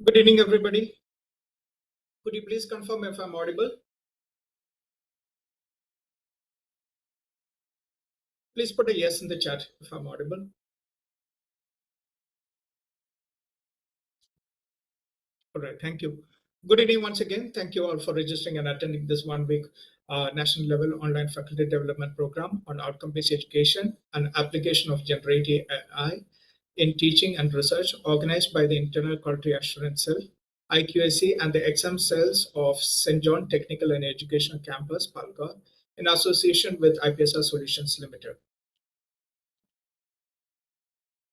Good evening, everybody. Could you please confirm if I'm audible? Please put a yes in the chat if I'm audible. All right, thank you. Good evening once again. Thank you all for registering and attending this one-week national level online faculty development program on outcome-based education and application of generative AI in teaching and research, organized by the Internal Quality Assurance Cell, IQAC, and the exam cells of St. John Technical and Educational Campus, Palghar, in association with IPSR Solutions Limited.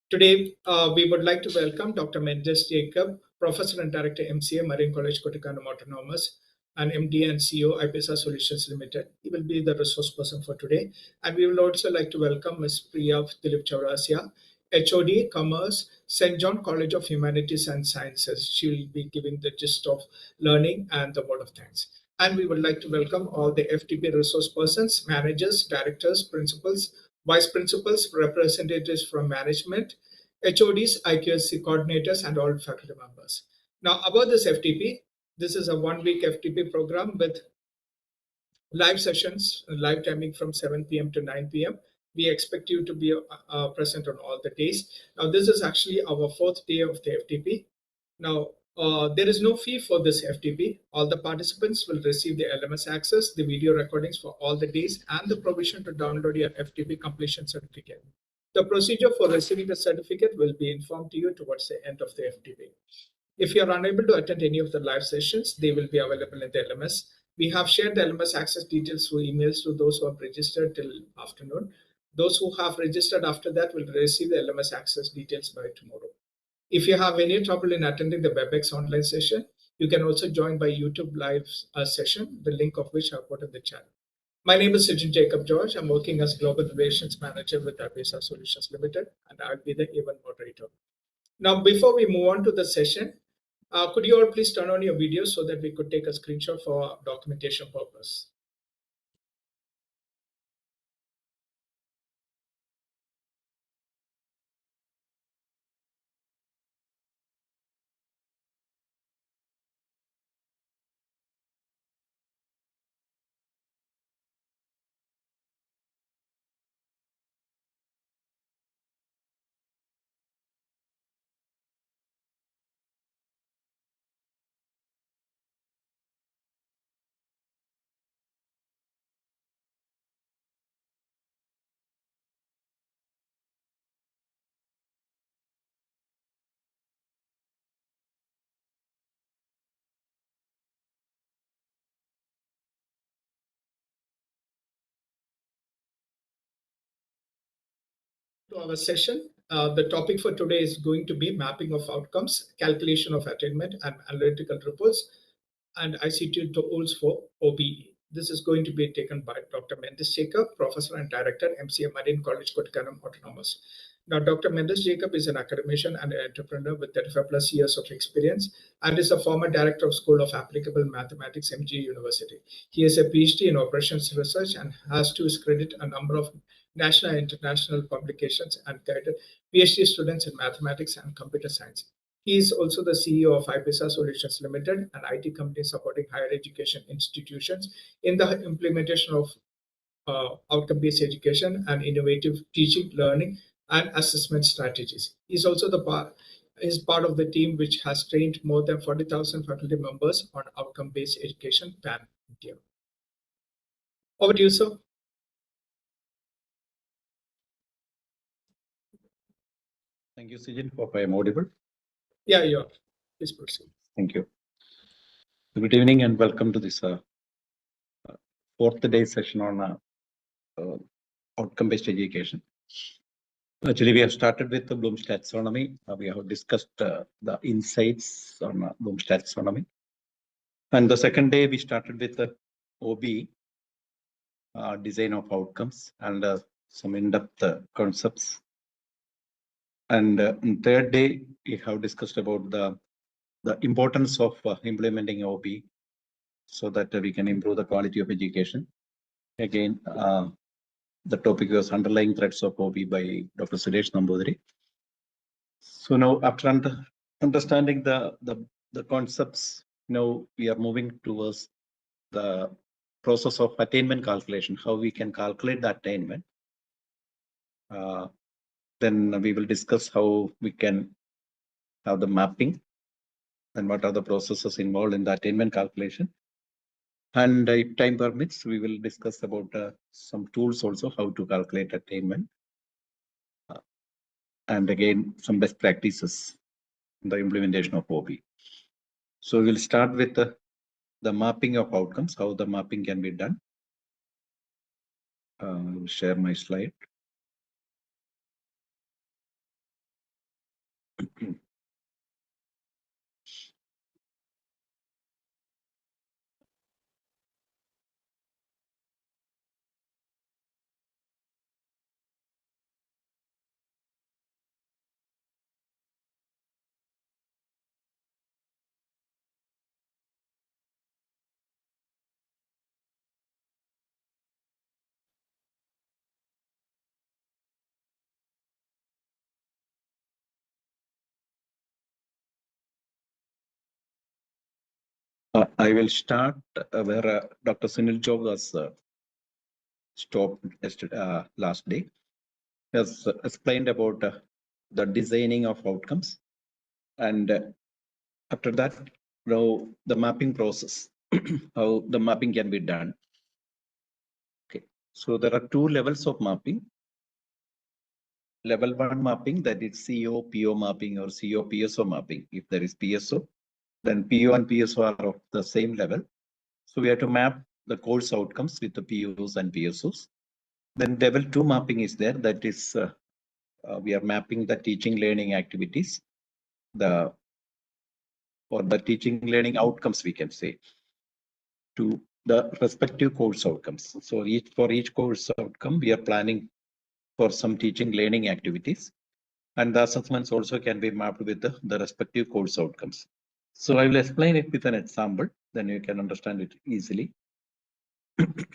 Today, we would like to welcome Dr. Mendus Jacob, Professor and Director, MCA, Marian College, Kuttikkanam Autonomous, and MD and CEO, IPSR Solutions Limited. He will be the resource person for today. And we will also like to welcome Ms. Priya Dilip Chaurasia, HOD, Commerce, St. John College of Humanities and Sciences. She will be giving the gist of learning and the word of thanks. And we would like to welcome all the FTP resource persons, managers, directors, principals, vice principals, representatives from management, HODs, IQSC coordinators, and all faculty members. Now, about this FTP, this is a one-week FTP program with live sessions, live timing from 7 p.m. to 9 p.m. We expect you to be present on all the days. Now, this is actually our fourth day of the FTP. Now, there is no fee for this FTP. All the participants will receive the LMS access, the video recordings for all the days, and the provision to download your FTP completion certificate. The procedure for receiving the certificate will be informed to you towards the end of the FTP. If you are unable to attend any of the live sessions, they will be available in the LMS. We have shared the LMS access details through emails to those who have registered till afternoon. Those who have registered after that will receive the LMS access details by tomorrow. If you have any trouble in attending the WebEx online session, you can also join by YouTube live session, the link of which I put in the chat. My name is Sijin Jacob George. I'm working as Global Relations Manager with IPSR Solutions Limited, and I'll be the event moderator. Now, before we move on to the session, could you all please turn on your video so that we could take a screenshot for documentation purpose? To our session, the topic for today is going to be mapping of outcomes, calculation of attainment and analytical reports, and ICT tools for OBE. This is going to be taken by Dr. Mendus Jacob, Professor and Director, MCA, Marian College, Kuttikkanam Autonomous. Now, Dr. Mendus Jacob is an academician and an entrepreneur with 35 plus years of experience and is a former Director of School of Applicable Mathematics, MG University. He has a PhD in Operations Research and has to his credit a number of national and international publications and guided PhD students in mathematics and computer science. He is also the CEO of IPSR Solutions Limited, an IT company supporting higher education institutions in the implementation of outcome-based education and innovative teaching, learning, and assessment strategies. He's also is part of the team which has trained more than 40,000 faculty members on outcome-based education pan-India. Over to you, sir. Thank you, Sijin, for I am audible. Yeah, you are. Please proceed. Thank you. Good evening and welcome to this fourth day session on outcome-based education. Actually, we have started with the Bloom's taxonomy. We have discussed the insights on Bloom's taxonomy. And the second day, we started with the OBE, design of outcomes, and some in-depth concepts. And on third day, we have discussed about the importance of implementing OBE so that we can improve the quality of education. Again, the topic was underlying threats of OBE by Dr. Suresh Nambudiri. So now, after understanding the the concepts. Now we are moving towards the process of attainment calculation, how we can calculate the attainment. Then we will discuss how we can have the mapping and what are the processes involved in the attainment calculation. And if time permits, we will discuss about some tools also, how to calculate attainment. And again, some best practices in the implementation of OBE. So we'll start with the mapping of outcomes, how the mapping can be done. I'll share my slide. I will start where Dr. Sunil Job was stopped yesterday, last day. He has explained about the designing of outcomes, and after that, now the mapping process, how the mapping can be done. Okay, so there are two levels of mapping. Level 1 mapping, that is CO PO mapping or CO PSO mapping. If there is PSO, then PO and PSO are of the same level. So we have to map the course outcomes with the POs and PSOs. Then level 2 mapping is there. That is, we are mapping the teaching learning activities, or the teaching learning outcomes, we can say, to the respective course outcomes. So for each course outcome, we are planning for some teaching learning activities, and the assessments also can be mapped with the respective course outcomes. So I will explain it with an example, then you can understand it easily. The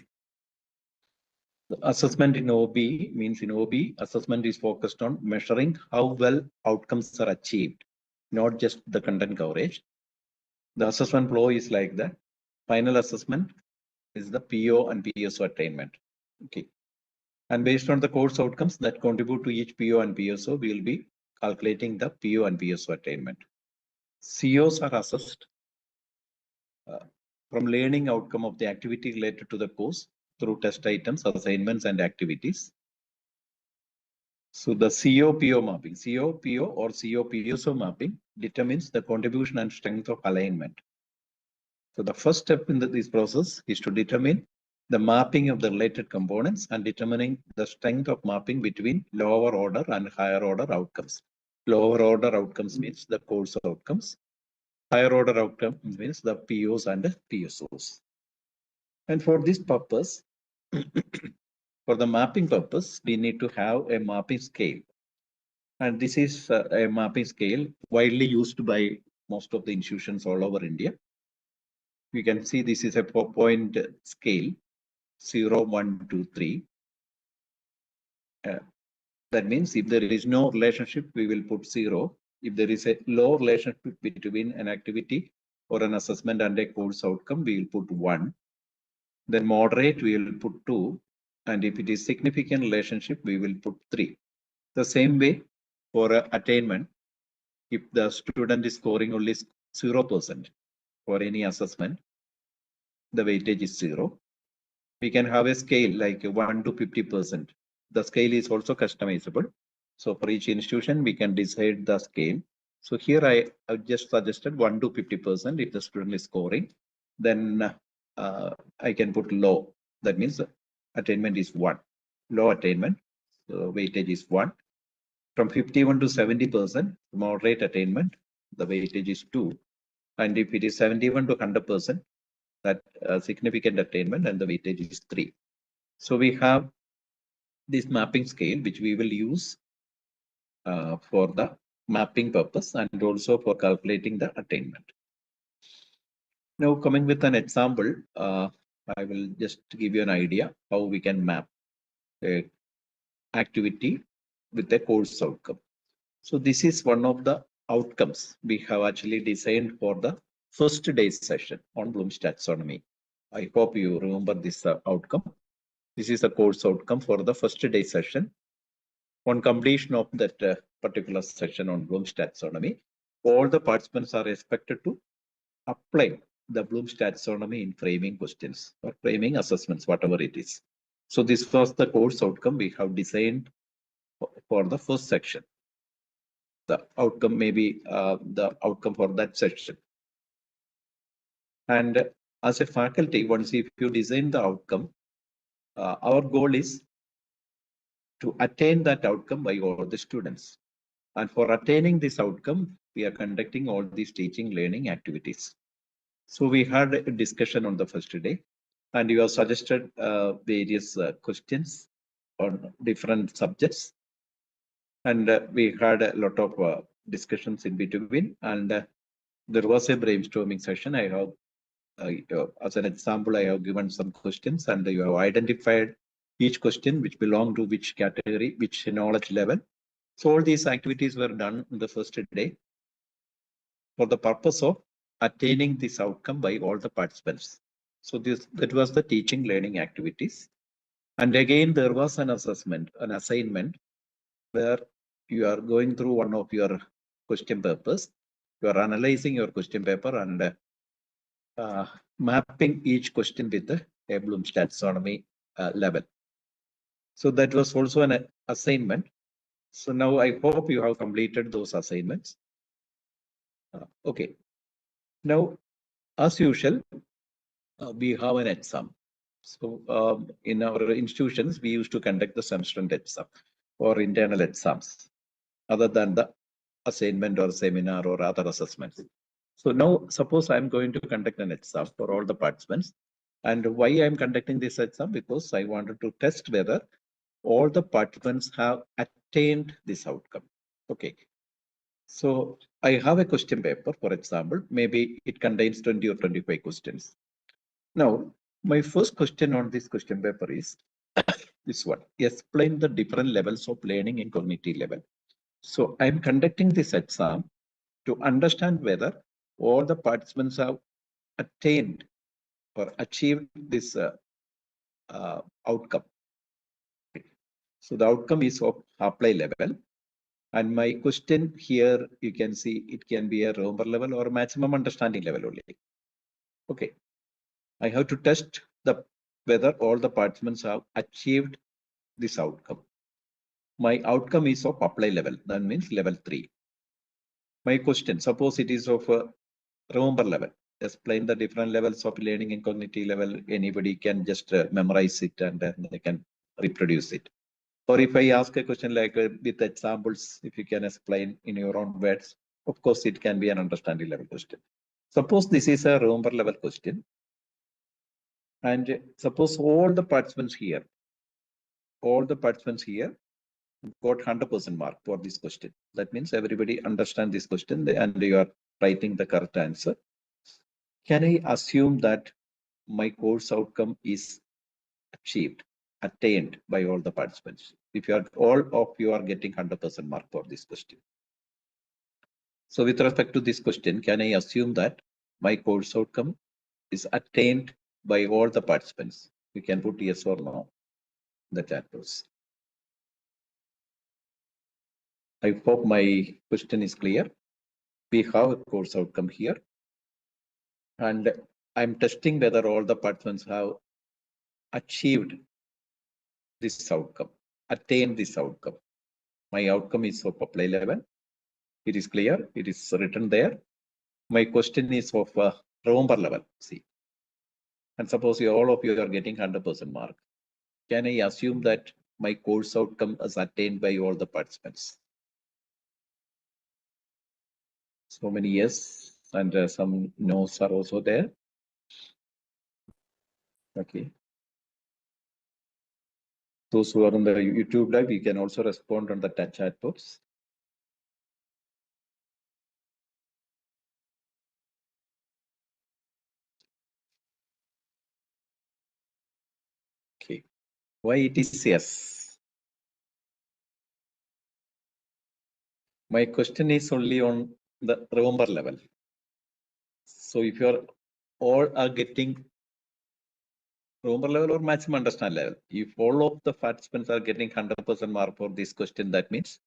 assessment in OBE means in OBE, assessment is focused on measuring how well outcomes are achieved, not just the content coverage. The assessment flow is like that. Final assessment is the PO and PSO attainment. Okay. And based on the course outcomes that contribute to each PO and PSO, we will be calculating the PO and PSO attainment. COs are assessed from learning outcome of the activity related to the course through test items, assignments, and activities. So the CO-PO mapping, CO-PO or CO-PSO mapping determines the contribution and strength of alignment. So the first step in this process is to determine the mapping of the related components and determining the strength of mapping between lower order and higher order outcomes. Lower order outcomes means the course outcomes. Higher order outcomes means the POs and the PSOs. And for this purpose, for the mapping purpose, we need to have a mapping scale. And this is a mapping scale widely used by most of the institutions all over India. You can see this is a 4-point scale, 0, 1, 2, 3. That means if there is no relationship, we will put 0. If there is a low relationship between an activity or an assessment and a course outcome, we will put 1. Then moderate, we will put 2. And if it is significant relationship, we will put 3. The same way for attainment, if the student is scoring only 0% for any assessment, the weightage is 0. We can have a scale like 1 to 50%. The scale is also customizable. So for each institution, we can decide the scale. So here I have just suggested 1 to 50% if the student is scoring. Then I can put low. That means attainment is 1. Low attainment, so weightage is 1. From 51 to 70%, moderate attainment, the weightage is 2. And if it is 71 to 100%, that significant attainment, and the weightage is 3. So we have this mapping scale, which we will use for the mapping purpose and also for calculating the attainment. Now coming with an example, I will just give you an idea how we can map a activity with a course outcome. So this is one of the outcomes we have actually designed for the first day's session on Bloom's taxonomy. I hope you remember this outcome. This is a course outcome for the first day session. On completion of that particular session on Bloom's taxonomy, all the participants are expected to apply the Bloom's taxonomy in framing questions or framing assessments, whatever it is. So this was the course outcome we have designed for the first section. The outcome may be the outcome for that section. And as a faculty, once if you design the outcome, our goal is to attain that outcome by all the students. And for attaining this outcome, we are conducting all these teaching learning activities. So we had a discussion on the first day, and you have suggested various questions on different subjects. And we had a lot of discussions in between, and there was a brainstorming session. I have, as an example, I have given some questions, and you have identified each question which belong to which category, which knowledge level. So all these activities were done in the first day for the purpose of attaining this outcome by all the participants. So that was the teaching learning activities. And again, there was an assessment, an assignment, where you are going through one of your question papers. You are analyzing your question paper and mapping each question with a Bloom's taxonomy level. So that was also an assignment. So now I hope you have completed those assignments. Okay. Now, as usual, we have an exam. So in our institutions, we used to conduct the semester end exam or internal exams, other than the assignment or seminar or other assessments. So now, suppose I'm going to conduct an exam for all the participants. And why I'm conducting this exam? Because I wanted to test whether all the participants have attained this outcome. Okay. So I have a question paper, for example, maybe it contains 20 or 25 questions. Now, my first question on this question paper is this one: explain the different levels of learning in cognitive level. So I'm conducting this exam to understand whether all the participants have attained or achieved this outcome. So the outcome is of apply level. And my question here, you can see it can be a Romer level or maximum understanding level only. Okay. I have to test whether all the participants have achieved this outcome. My outcome is of apply level. That means level 3. My question, suppose it is of Romer level. Explain the different levels of learning in cognitive level. Anybody can just memorize it and then they can reproduce it. Or if I ask a question like with examples, if you can explain in your own words, of course, it can be an understanding level question. Suppose this is a Romer level question. And suppose all the participants here got 100% mark for this question. That means everybody understand this question and you are writing the correct answer. Can I assume that my course outcome is attained by all the participants? If you are all of you are getting 100% mark for this question. So with respect to this question, can I assume that my course outcome is attained by all the participants? You can put yes or no in the chat box. I hope my question is clear. We have a course outcome here. And I'm testing whether all the participants have achieved this outcome, attained this outcome. My outcome is of apply level. It is clear. It is written there. My question is of Romer level. See. And suppose all of you are getting 100% mark. Can I assume that my course outcome is attained by all the participants? So many yes, and some no's are also there. Okay. Those who are on the YouTube live, you can also respond on the chat box. Okay. Why it is yes? My question is only on the remember level. So if you're all are getting remember level or maximum understand level, if all of the participants are getting 100% mark for this question, that means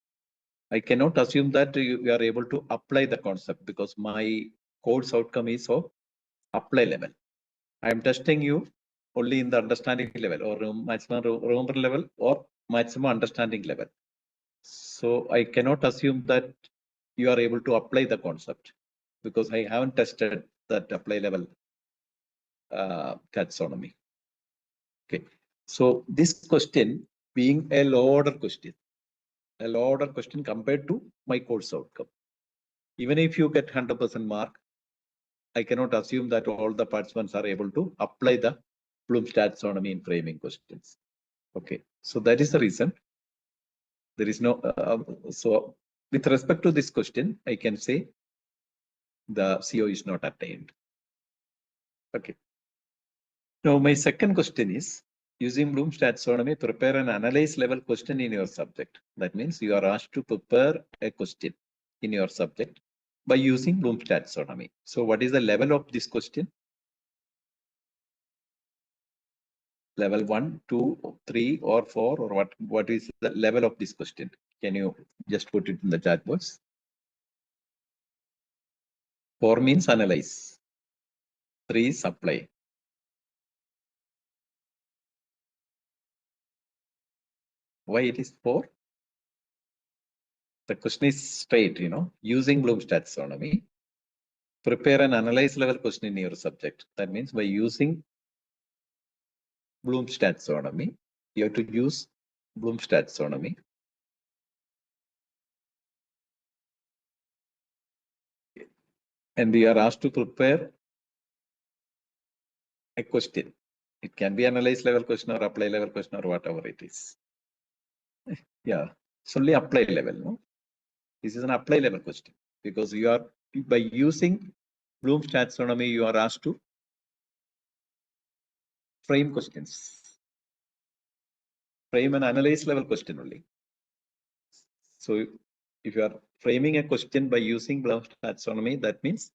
I cannot assume that you are able to apply the concept, because my course outcome is of apply level. I am testing you only in the understanding level or maximum remember level or maximum understanding level. So I cannot assume that you are able to apply the concept, because I haven't tested that apply level taxonomy. Okay, so this question being a low order question compared to my course outcome. Even if you get 100% mark, I cannot assume that all the participants are able to apply the Bloom's taxonomy in framing questions. Okay, so that is the reason there is no. So with respect to this question, I can say the CO is not attained. Okay. Now my second question is, using Bloom's taxonomy, prepare an analyze level question in your subject. That means you are asked to prepare a question in your subject by using Bloom's taxonomy. So what is the level of this question? Level 1, 2, 3, or 4, or what is the level of this question? Can you just put it in the chat box? 4 means analyze. 3 is apply. Why it is 4? The question is straight, using Bloom's taxonomy, prepare an analyze level question in your subject. That means by using Bloom's taxonomy, you have to use Bloom's taxonomy. And we are asked to prepare a question. It can be analyze level question or apply level question or whatever it is. Yeah, it's only apply level, no? This is an apply level question, because you are, by using Bloom's taxonomy, you are asked to frame questions. Frame an analyze level question only. So if you are framing a question by using Bloom's taxonomy, that means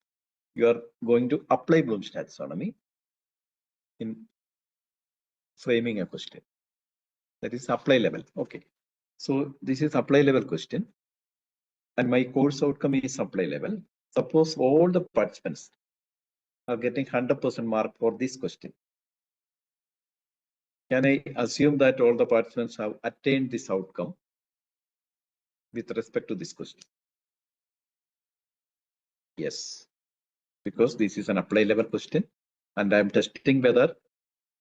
you are going to apply Bloom's taxonomy in framing a question. That is apply level. Okay. So this is apply level question, and my course outcome is apply level. Suppose all the participants are getting 100% mark for this question. Can I assume that all the participants have attained this outcome with respect to this question? Yes, because this is an apply level question, and I am testing whether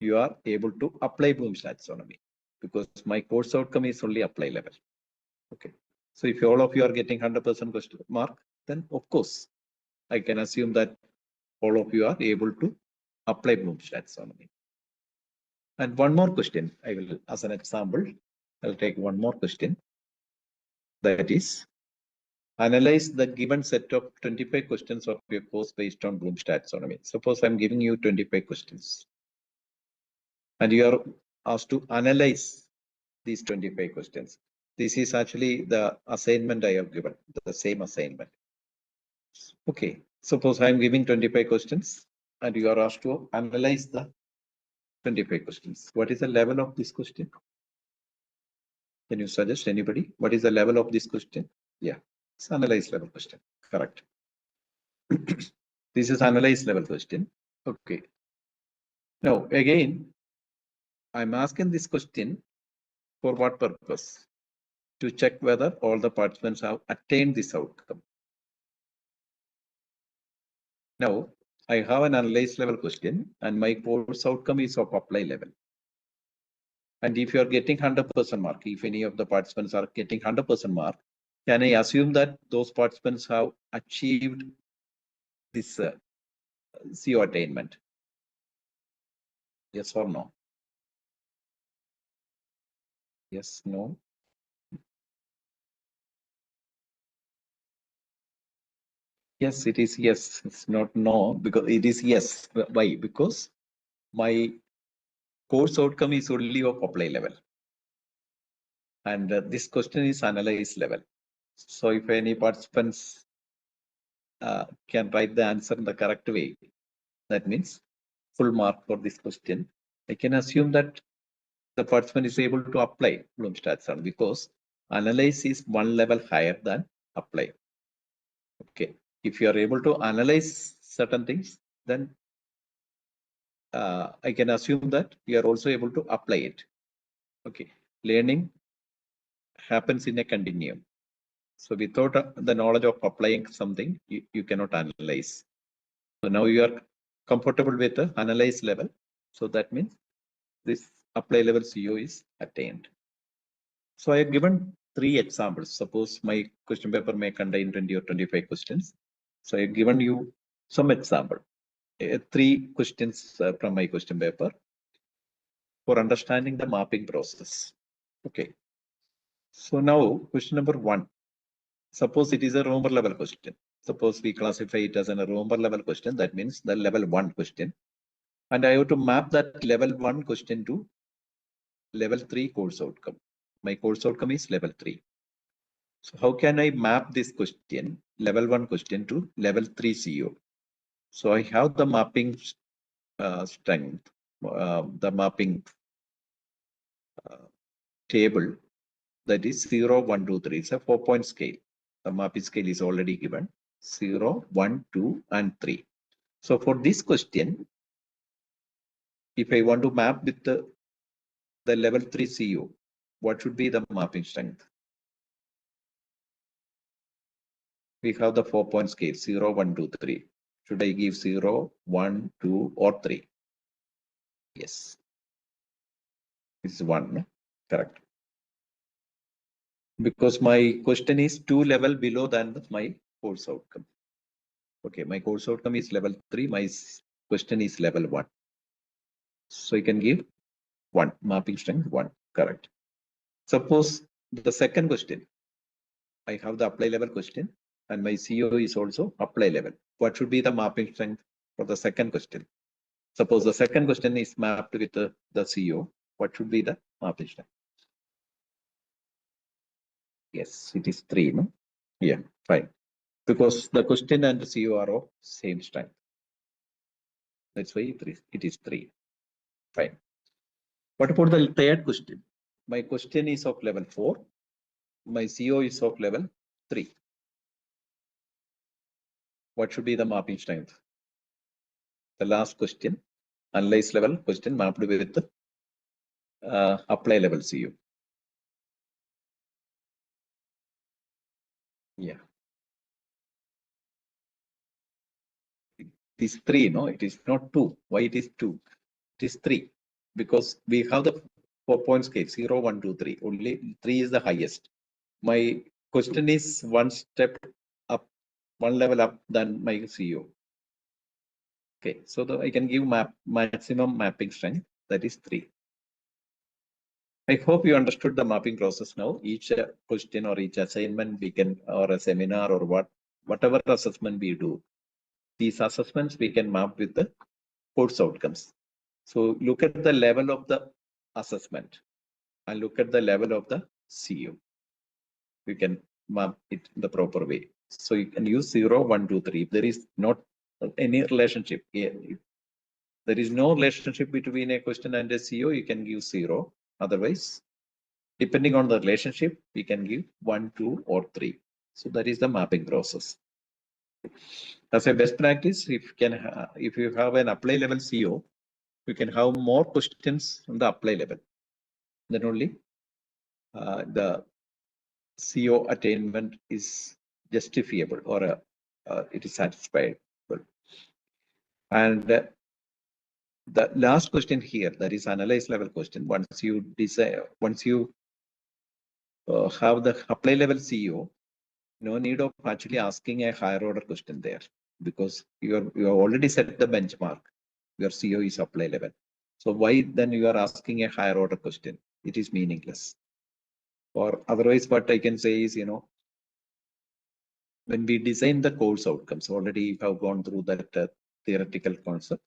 you are able to apply Bloom's taxonomy, because my course outcome is only apply level. Okay, so if all of you are getting 100% question mark, then of course I can assume that all of you are able to apply Bloom's taxonomy. And one more question, I will, as an example, I'll take one more question. That is, analyze the given set of 25 questions of your course based on Bloom's taxonomy. Suppose I'm giving you 25 questions, and you are asked to analyze these 25 questions. This is actually the assignment I have given, the same assignment. Okay, suppose I'm giving 25 questions, and you are asked to analyze the 25 questions. What is the level of this question? Can you suggest, anybody? What is the level of this question? Yeah, it's analyze level question. Correct. This is analyze level question. Okay. Now, again, I'm asking this question for what purpose? To check whether all the participants have attained this outcome. Now, I have an analyze level question, and my course outcome is of apply level. And if you are getting 100% mark, if any of the participants are getting 100% mark, can I assume that those participants have achieved this CO attainment? Yes or no? Yes, no. Yes, it is yes. It's not no, because it is yes. Why? Because my course outcome is only of apply level, and this question is analyze level. So if any participants can write the answer in the correct way, that means full mark for this question. I can assume that the participant is able to apply Bloom's taxonomy because analyze is one level higher than apply. Okay, if you are able to analyze certain things, then I can assume that you are also able to apply it. Okay, learning happens in a continuum. So without the knowledge of applying something, you cannot analyze. So now you are comfortable with the analyze level. So that means this apply level CO is attained. So I have given 3 examples. Suppose my question paper may contain 20 or 25 questions. So I have given you some example. 3 questions from my question paper for understanding the mapping process. Okay. So now question number 1. Suppose it is a Romer level question. Suppose we classify it as a Romer level question. That means the level 1 question. And I have to map that level 1 question to level 3 course outcome. My course outcome is level 3. So how can I map this question, level 1 question, to level 3 CO? So I have the mapping strength, the mapping table, that is 0, 1, 2, 3. It's a 4-point scale. The mapping scale is already given, 0, 1, 2, and 3. So for this question, if I want to map with the level 3 CO, what should be the mapping strength? We have the 4-point scale, 0, 1, 2, 3. Should I give 0, 1, 2, or 3? Yes. It's 1, no? Correct. Because my question is 2 level below than my course outcome. Okay, my course outcome is level 3. My question is level 1. So I can give 1, mapping strength 1. Correct. Suppose the second question, I have the apply level question and my CO is also apply level. What should be the mapping strength for the second question? Suppose the second question is mapped with the CO. What should be the mapping strength? Yes, it is 3, no? Yeah, fine. Because the question and the CO are of same strength. That's why it is 3. Fine. What about the third question? My question is of level 4. My CO is of level 3. What should be the mapping strength? The last question, analyze level question mapped with the apply level CO. Yeah. It is 3, no? It is not 2. Why it is 2? It is 3. Because we have the 4-point scale, 0, 1, 2, 3. Only 3 is the highest. My question is 1 step up, 1 level up than my CO. Okay, so I can give maximum mapping strength, that is 3. I hope you understood the mapping process now. Each question or each assignment we can, or a seminar or whatever assessment we do, these assessments we can map with the course outcomes. So look at the level of the assessment and look at the level of the CO. You can map it in the proper way. So you can use 0, 1, 2, 3. If there is not any relationship, if there is no relationship between a question and a CO, you can give 0. Otherwise, depending on the relationship, we can give 1, 2, or 3. So that is the mapping process. As a best practice, if you have an apply level CO, you can have more questions on the apply level. Then only the CO attainment is justifiable or it is satisfiable. And the last question here, that is analyze level question. Once you have the apply level CO, no need of actually asking a higher order question there, because you have already set the benchmark. Your CO is apply level. So why then you are asking a higher order question? It is meaningless. Or otherwise, what I can say is, when we design the course outcomes, already have gone through that theoretical concept.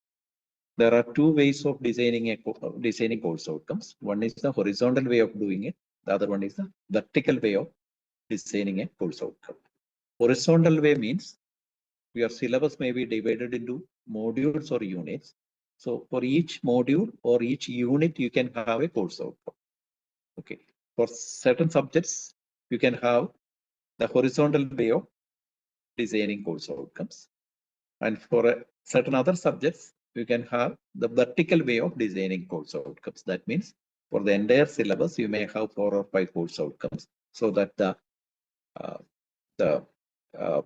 There are 2 ways of designing course outcomes. One is the horizontal way of doing it. The other one is the vertical way of designing a course outcome. Horizontal way means your syllabus may be divided into modules or units. So for each module or each unit, you can have a course outcome. Okay. For certain subjects, you can have the horizontal way of designing course outcomes. And for certain other subjects, you can have the vertical way of designing course outcomes. That means for the entire syllabus, you may have 4 or 5 course outcomes, so that the uh, the uh,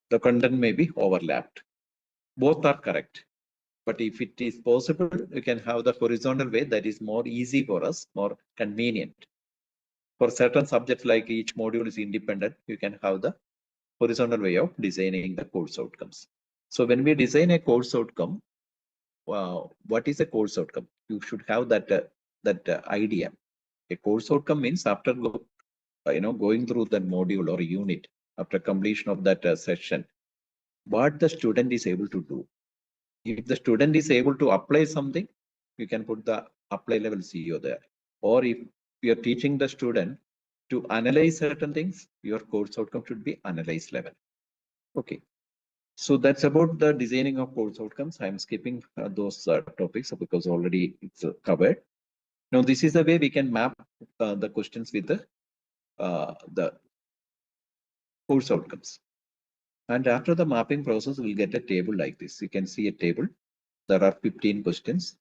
the content may be overlapped. Both are correct. But if it is possible, you can have the horizontal way that is more easy for us, more convenient. For certain subjects, like each module is independent, you can have the horizontal way of designing the course outcomes. So when we design a course outcome, what is a course outcome? You should have that idea. A course outcome means after going through the module or unit, after completion of that session, what the student is able to do. If the student is able to apply something, you can put the apply level CEO there. Or if you're teaching the student to analyze certain things, your course outcome should be analyze level. Okay. So that's about the designing of course outcomes. I'm skipping those topics because already it's covered. Now, this is the way we can map the questions with the course outcomes. And after the mapping process, we'll get a table like this. You can see a table. There are 15 questions.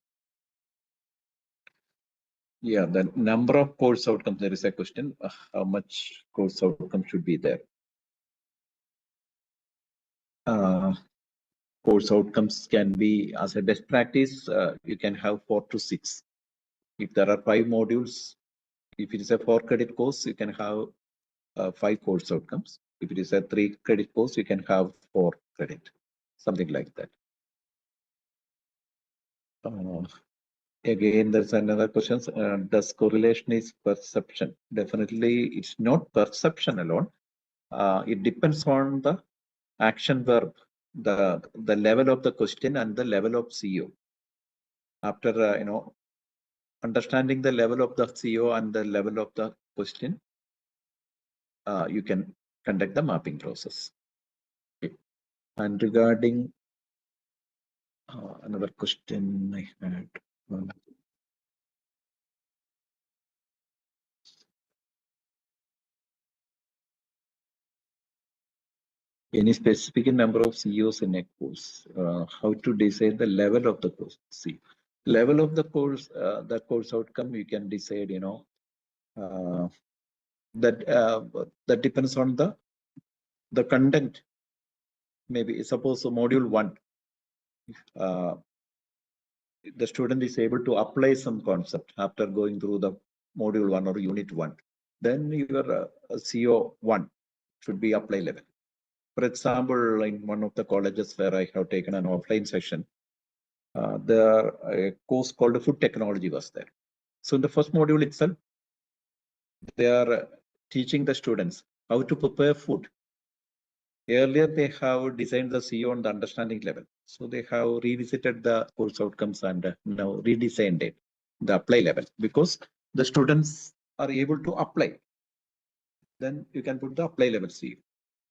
Yeah, the number of course outcomes, there is a question, how much course outcome should be there? Course outcomes can be, as a best practice, you can have 4 to 6. If there are 5 modules, if it is a 4 credit course, you can have 5 course outcomes. If it is a 3 credit course, you can have 4 credit, something like that. Again, there's another question. Does correlation is perception? Definitely, it's not perception alone. It depends on the action verb, the level of the question and the level of CO. After understanding the level of the CO and the level of the question, you can conduct the mapping process. Okay. And regarding another question I had. Any specific number of CEOs in a course? How to decide the level of the course? See, level of the course outcome, you can decide, that depends on the content. Maybe suppose module 1, the student is able to apply some concept after going through the module 1 or unit 1. Then your CO 1 should be apply level. For example, in one of the colleges where I have taken an offline session, a course called food technology was there. So in the first module itself, they are teaching the students how to prepare food. Earlier, they have designed the CO on the understanding level. So they have revisited the course outcomes and now redesigned it, the apply level, because the students are able to apply. Then you can put the apply level CO.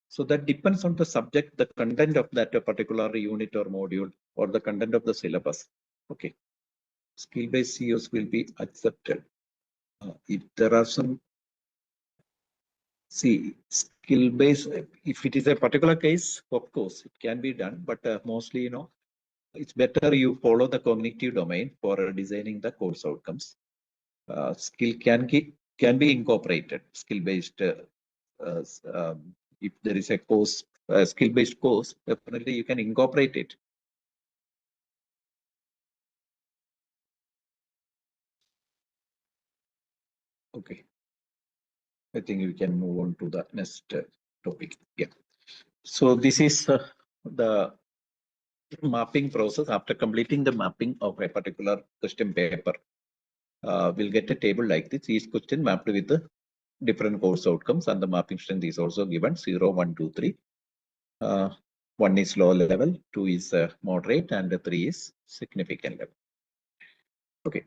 So that depends on the subject, the content of that particular unit or module, or the content of the syllabus. Okay. Skill-based COs will be accepted. If there are some, skill-based, if it is a particular case, of course, it can be done, but mostly, it's better you follow the cognitive domain for designing the course outcomes. Skill can be incorporated, skill-based, if there is a course, skill-based course, definitely you can incorporate it. Okay. I think we can move on to the next topic. Yeah. So this is the mapping process. After completing the mapping of a particular question paper, we'll get a table like this. Each question mapped with the different course outcomes, and the mapping strength is also given 0, 1, 2, 3. 1 is low level, 2 is moderate, and 3 is significant level. Okay.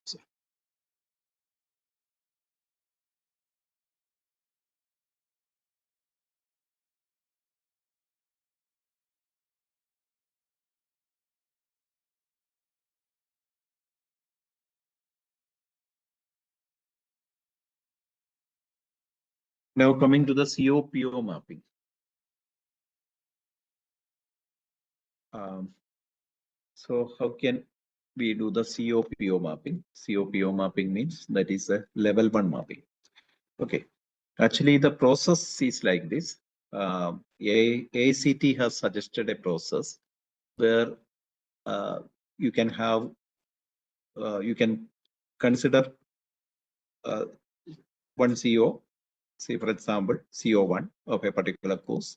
So, Now coming to the COPO mapping. So how can we do the COPO mapping? COPO mapping means that is a level 1 mapping. Okay. Actually, the process is like this. AICT has suggested a process where you can have, you can consider one CO, say for example, CO1 of a particular course.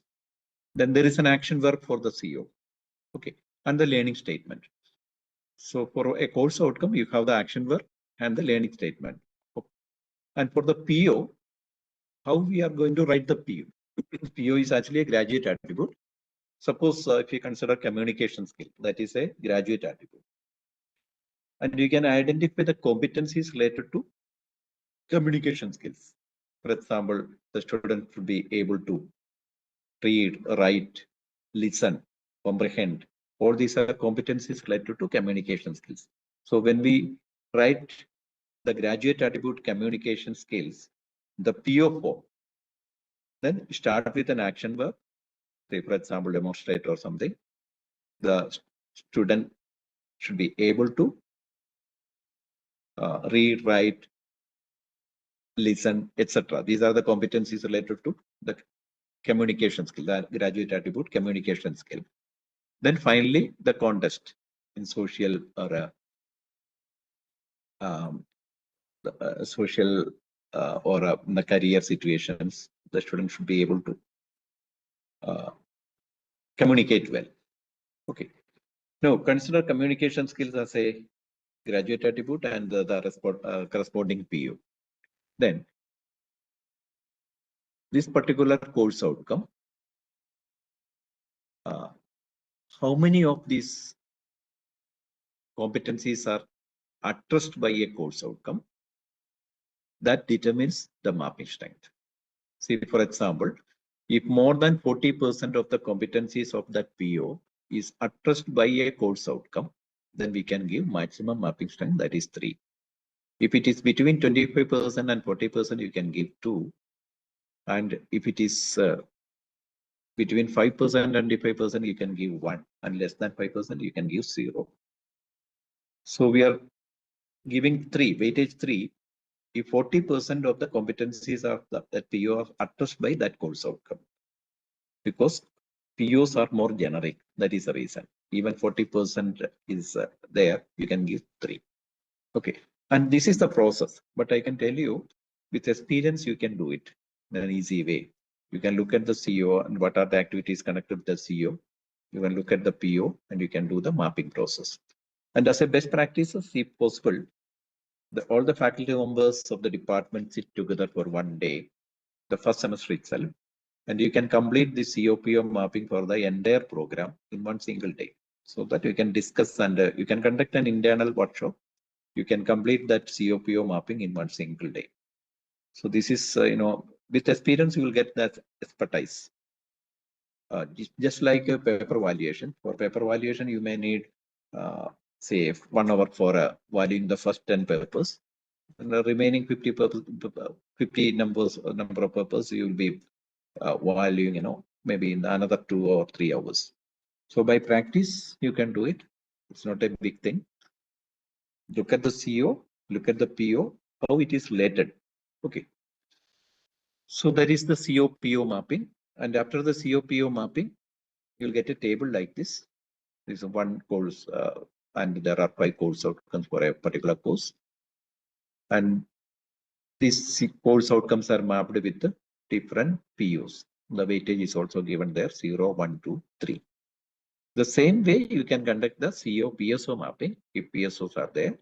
Then there is an action verb for the CO, okay, and the learning statement. So for a course outcome, you have the action verb and the learning statement. And for the PO, how we are going to write the PO? PO is actually a graduate attribute. Suppose if you consider communication skill, that is a graduate attribute. And you can identify the competencies related to communication skills. For example, the student should be able to read, write, listen, comprehend. All these are competencies related to communication skills. So when we write the graduate attribute communication skills, the PO form, then start with an action verb, say for example, demonstrate or something. The student should be able to read, write, listen, etc. These are the competencies related to the communication skill, the graduate attribute communication skill. Then finally, the context in social or social or the career situations, the student should be able to communicate well. Okay. Now consider communication skills as a graduate attribute and the corresponding PO. Then this particular course outcome, how many of these competencies are addressed by a course outcome, that determines the mapping strength. See, for example, if more than 40% of the competencies of that PO is addressed by a course outcome, then we can give maximum mapping strength, that is 3. If it is between 25% and 40%, you can give 2. And if it is between 5% and 5%, you can give 1. And less than 5%, you can give 0. So we are giving 3, weightage 3, if 40% of the competencies of that PO are addressed by that course outcome. Because POs are more generic, that is the reason. Even 40% is there, you can give 3. Okay, and this is the process. But I can tell you, with experience, you can do it in an easy way. You can look at the CO and what are the activities connected with the CO. You can look at the PO and you can do the mapping process. And as a best practices, if possible, all the faculty members of the department sit together for one day, the first semester itself, and you can complete the COPO mapping for the entire program in one single day, so that you can discuss and you can conduct an internal workshop. You can complete that COPO mapping in one single day. So this is, with experience, you will get that expertise. Just like a paper valuation. For paper valuation, you may need, say, 1 hour for valuing the first 10 papers. And the remaining 50 number of papers you will be valuing, maybe in another 2 or 3 hours. So by practice, you can do it. It's not a big thing. Look at the CO, look at the PO, how it is related. Okay. So that is the COPO mapping. And after the COPO mapping, you'll get a table like this. This is one course, and there are 5 course outcomes for a particular course. And these course outcomes are mapped with the different POs. The weightage is also given there, 0, 1, 2, 3. The same way you can conduct the CO PSO mapping if PSOs are there.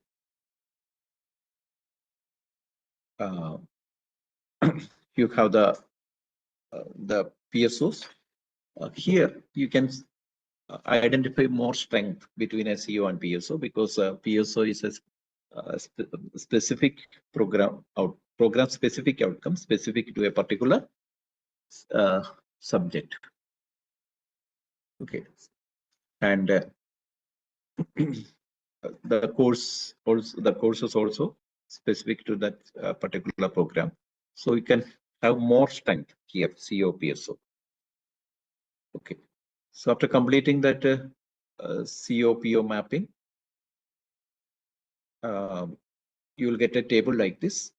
You have the PSOs. Here you can identify more strength between a CO and PSO, because PSO is a specific program specific outcome specific to a particular subject. Okay, and the course is also specific to that particular program. So you can have more strength here, COPSO. Okay. So after completing that COPO mapping, you will get a table like this.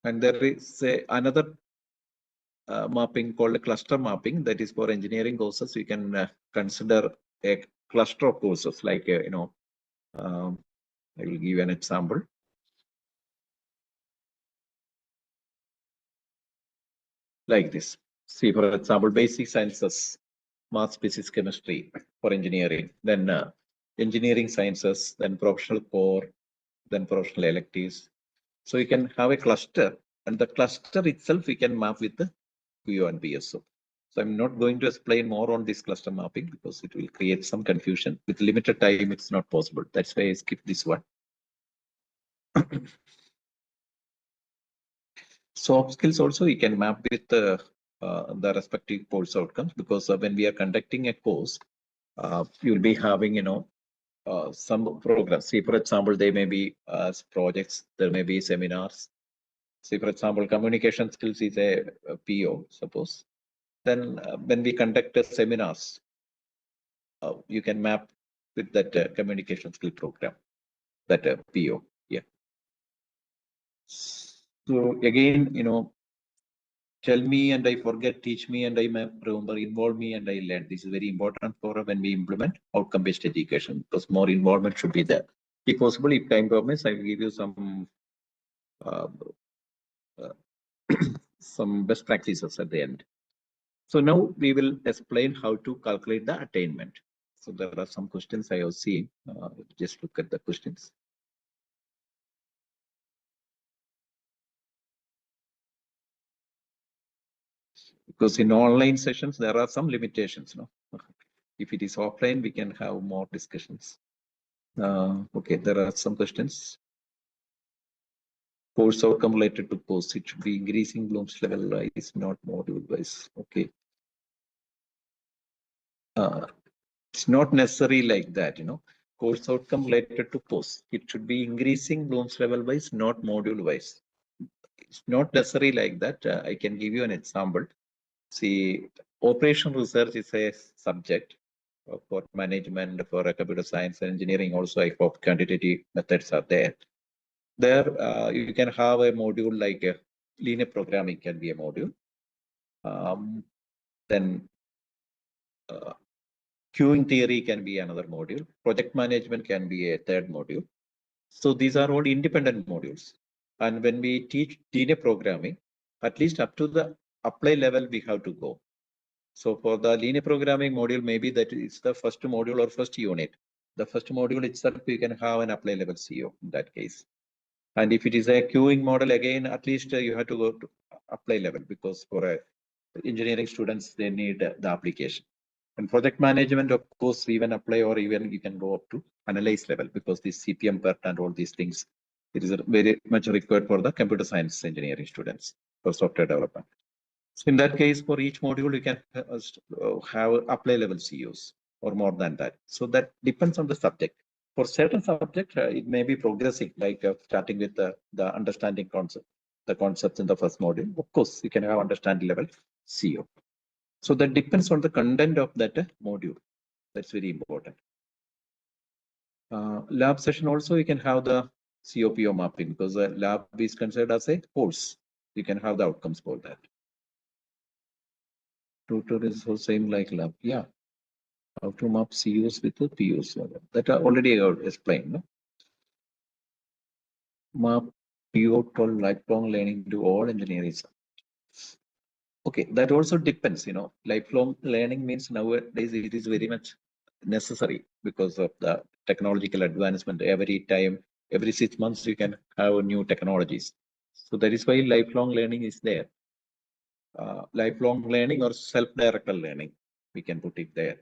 And there is another mapping called a cluster mapping, that is for engineering courses. You can consider a cluster of courses like, I will give you an example. Like this. See, for example, basic sciences, maths, physics, chemistry for engineering, then engineering sciences, then professional core, then professional electives. So you can have a cluster, and the cluster itself we can map with the PO and PSO. So I'm not going to explain more on this cluster mapping because it will create some confusion. With limited time, it's not possible. That's why I skipped this one. Soft skills also we can map with the respective course outcomes, because when we are conducting a course, you'll be having, some programs. See, for example, they may be projects, there may be seminars. See, for example, communication skills is a PO, suppose. Then when we conduct seminars, you can map with that communication skill program, that PO. Yeah. So again, tell me and I forget, teach me and I remember, involve me and I learn. This is very important for when we implement outcome-based education, because more involvement should be there. If possible, if time permits, I will give you some some best practices at the end. So now we will explain how to calculate the attainment. So there are some questions I have seen. Just look at the questions. Because in online sessions, there are some limitations. No? If it is offline, we can have more discussions. Okay, there are some questions. Course outcome related to post, it should be increasing Bloom's level wise, not module wise. Okay. It's not necessary like that, Course outcome related to post, it should be increasing Bloom's level wise, not module wise. It's not necessary like that. I can give you an example. See, operation research is a subject for management, for computer science and engineering. Also, I hope quantitative methods are there. There, you can have a module like linear programming can be a module. Then queuing theory can be another module. Project management can be a third module. So these are all independent modules. And when we teach linear programming, at least up to the apply level, we have to go. So for the linear programming module, maybe that is the first module or first unit. The first module itself, you can have an apply level CO in that case. And if it is a queuing model, again, at least you have to go to apply level, because for engineering students, they need the application. And project management, of course, even apply, or even you can go up to analyze level, because this CPM PERT and all these things, it is very much required for the computer science engineering students for software development. So in that case, for each module, you can have apply level COs or more than that. So that depends on the subject. For certain subjects, it may be progressing, like starting with the understanding concept, the concepts in the first module. Of course, you can have understanding level CO. So that depends on the content of that module. That's very important. Lab session also, you can have the COPO mapping, because the lab is considered as a course. You can have the outcomes for that. Tutor is the same like lab. Yeah. How to map COs with the POs. That I already explained. No? Map PO to lifelong learning to all engineering. Okay, that also depends, lifelong learning means nowadays it is very much necessary because of the technological advancement. Every time, every 6 months, you can have new technologies. So that is why lifelong learning is there. Lifelong learning or self-directed learning, we can put it there.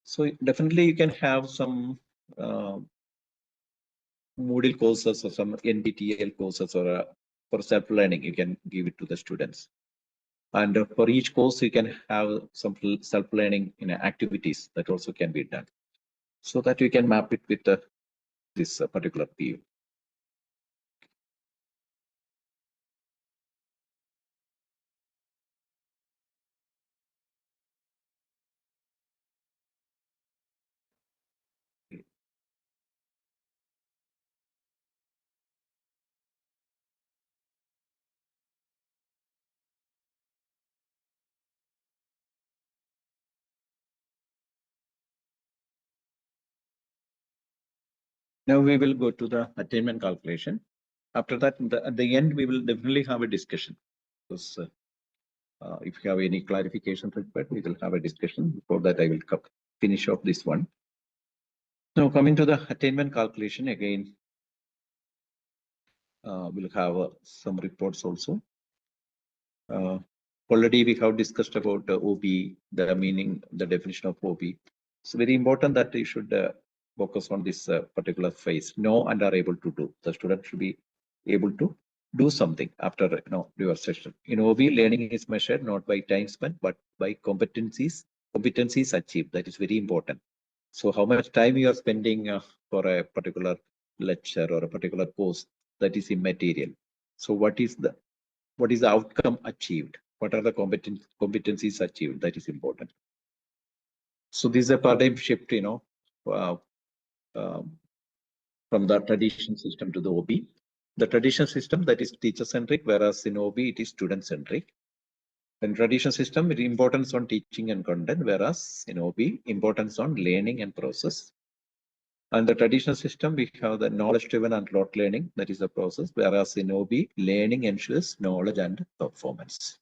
So definitely you can have some Moodle courses or some NPTEL courses, or for self-learning, you can give it to the students. And for each course, you can have some self-learning activities that also can be done, so that you can map it with this particular PO. Now we will go to the attainment calculation. After that, at the end, we will definitely have a discussion. Because if you have any clarification required, we will have a discussion. Before that, I will finish off this one. Now coming to the attainment calculation again, we'll have some reports also. Already we have discussed about OBE, the meaning, the definition of OBE. It's very important that you should focus on this particular phase. Know and are able to do. The student should be able to do something after your session. In OBE, learning is measured not by time spent, but by competencies achieved. That is very important. So how much time you are spending for a particular lecture or a particular course, that is immaterial. So what is the outcome achieved? What are the competencies achieved? That is important. So this is a paradigm shift, from the traditional system to the OBE. The traditional system, that is teacher-centric, whereas in OBE it is student-centric. In traditional system, it importance on teaching and content, whereas in OBE, importance on learning and process. And the traditional system, we have the knowledge-driven and rote learning, that is the process, whereas in OBE, learning ensures knowledge and performance.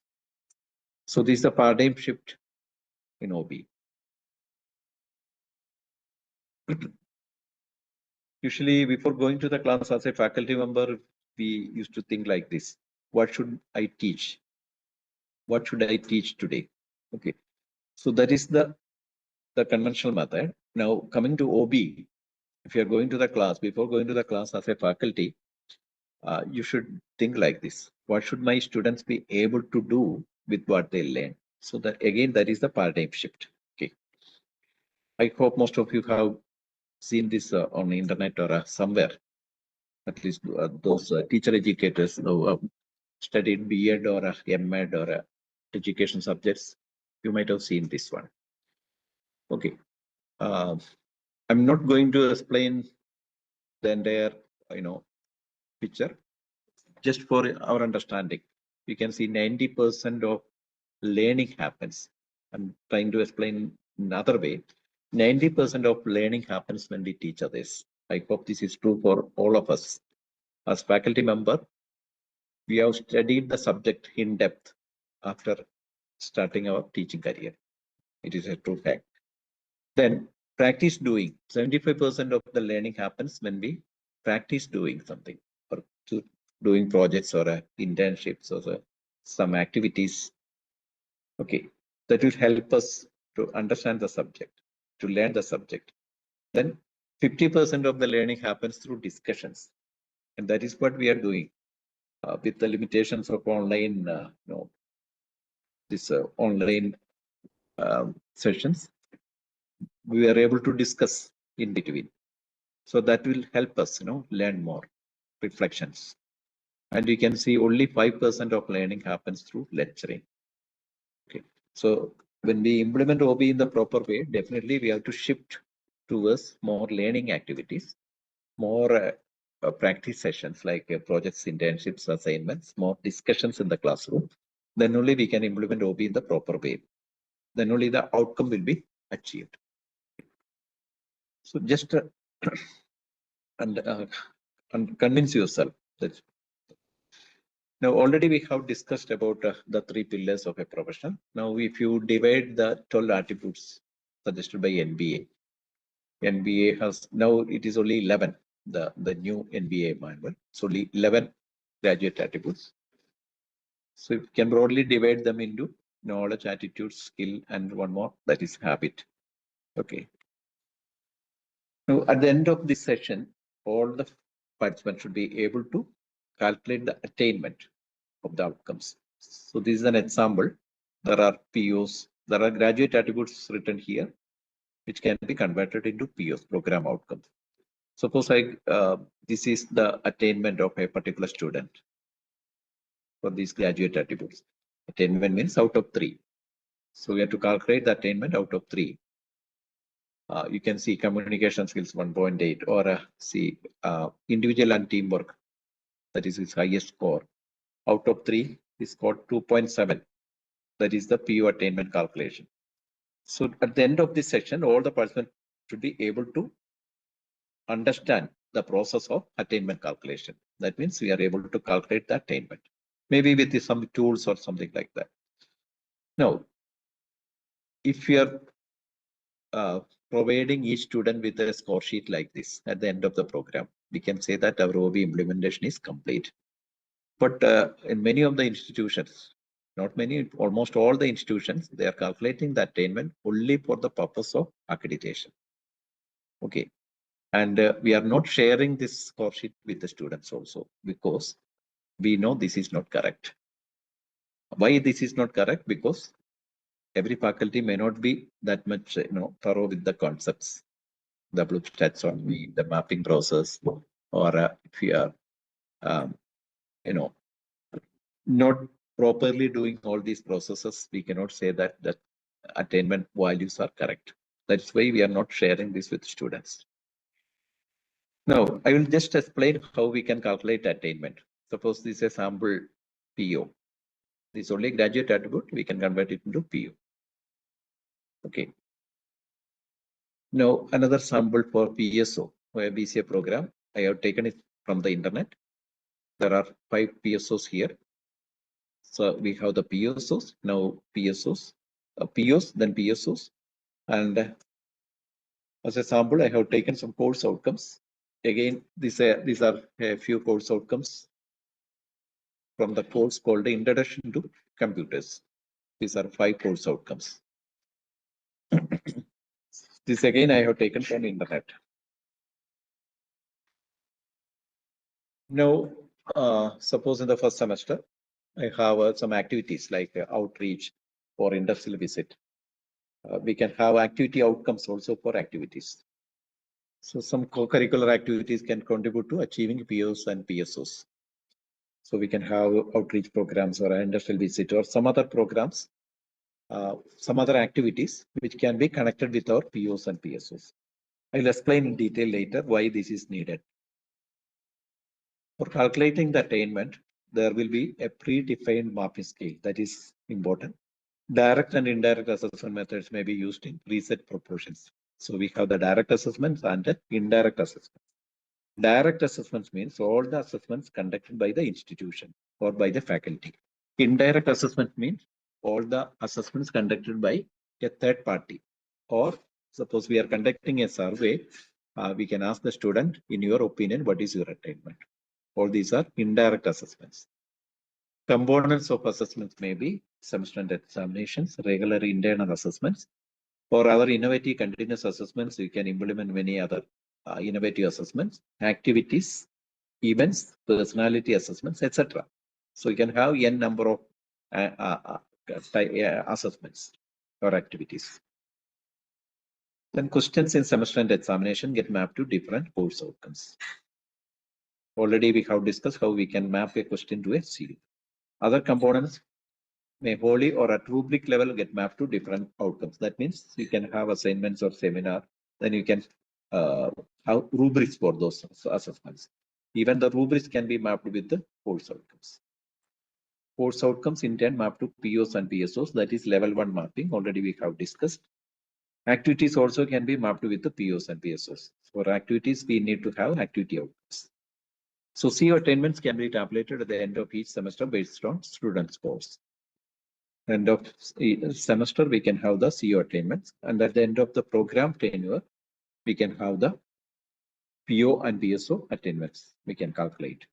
So this is the paradigm shift in OBE. Usually, before going to the class as a faculty member, we used to think like this: what should I teach? What should I teach today? Okay, so that is the conventional method. Now coming to OBE, if you are going to the class, before going to the class as a faculty, you should think like this: what should my students be able to do with what they learn? So that again, that is the paradigm shift. Okay, I hope most of you have seen this on the internet or somewhere. At least those teacher educators who studied B.Ed or M.Ed or education subjects, you might have seen this one. Okay, I'm not going to explain the entire picture. Just for our understanding, you can see 90% of learning happens. I'm trying to explain another way. 90% of learning happens when we teach others. I hope this is true for all of us. As faculty member, we have studied the subject in depth after starting our teaching career. It is a true fact. Then practice doing. 75% of the learning happens when we practice doing something, or doing projects or internships or some activities. Okay, that will help us to understand the subject, to learn the subject. Then 50% of the learning happens through discussions, and that is what we are doing with the limitations of online, online sessions. We are able to discuss in between, so that will help us, learn more reflections. And you can see only 5% of learning happens through lecturing. Okay, so when we implement OBE in the proper way, definitely we have to shift towards more learning activities, more practice sessions like projects, internships, assignments, more discussions in the classroom. Then only we can implement OBE in the proper way. Then only the outcome will be achieved. So just and convince yourself that now already we have discussed about the 3 pillars of a profession. Now if you divide the 12 attributes suggested by NBA has, now it is only 11, the new NBA manual. So only 11 graduate attributes. So you can broadly divide them into knowledge, attitude, skill, and one more, that is habit. Okay. Now at the end of this session, all the participants should be able to calculate the attainment of the outcomes. So this is an example. There are POs, there are graduate attributes written here, which can be converted into POs, program outcomes. Suppose this is the attainment of a particular student for these graduate attributes. Attainment means out of 3. So we have to calculate the attainment out of 3. You can see communication skills 1.8, or see individual and teamwork, that is his highest score. Out of 3, he scored 2.7. That is the PO attainment calculation. So at the end of this section, all the participants should be able to understand the process of attainment calculation. That means we are able to calculate the attainment, maybe with some tools or something like that. Now, if you are providing each student with a score sheet like this at the end of the program, we can say that our OBE implementation is complete. But in many of the institutions, not many, almost all the institutions, they are calculating the attainment only for the purpose of accreditation. Okay. And we are not sharing this score sheet with the students also, because we know this is not correct. Why this is not correct? Because every faculty may not be that much thorough with the concepts, the Bloom's taxonomy, the mapping process, or if you are not properly doing all these processes, we cannot say that attainment values are correct. That's why we are not sharing this with students. Now, I will just explain how we can calculate attainment. Suppose this is a sample PO. This is only graduate attribute, we can convert it into PO. Okay. Now, another sample for PSO, or BCA program. I have taken it from the internet. There are 5 PSOs here. So we have the PSOs, now PSOs, POs, then PSOs. And as a sample, I have taken some course outcomes. Again, these are a few course outcomes from the course called Introduction to Computers. These are 5 course outcomes. This again I have taken from the internet. Now, suppose in the first semester, I have some activities like outreach or industrial visit. We can have activity outcomes also for activities. So some co-curricular activities can contribute to achieving POs and PSOs. So we can have outreach programs or industrial visit or some other programs, some other activities which can be connected with our POs and PSOs. I'll explain in detail later why this is needed. For calculating the attainment, there will be a predefined mapping scale that is important. Direct and indirect assessment methods may be used in preset proportions. So we have the direct assessments and the indirect assessments. Direct assessments means all the assessments conducted by the institution or by the faculty. Indirect assessment means all the assessments conducted by a third party. Or suppose we are conducting a survey, we can ask the student, in your opinion, what is your attainment? All these are indirect assessments. Components of assessments may be semester end examinations, regular internal assessments, or other innovative continuous assessments. You can implement many other innovative assessments, activities, events, personality assessments, etc. So you can have n number of assessments or activities. Then questions in semester end examination get mapped to different course outcomes. Already we have discussed how we can map a question to a CO. Other components may wholly or at rubric level get mapped to different outcomes. That means you can have assignments or seminar, then you can have rubrics for those assessments. Even the rubrics can be mapped with the course outcomes. Course outcomes in turn map to POs and PSOs, that is level 1 mapping, already we have discussed. Activities also can be mapped with the POs and PSOs. For activities, we need to have activity outcomes. So CO attainments can be tabulated at the end of each semester based on student scores. End of semester, we can have the CO attainments, and at the end of the program tenure, we can have the PO and PSO attainments we can calculate.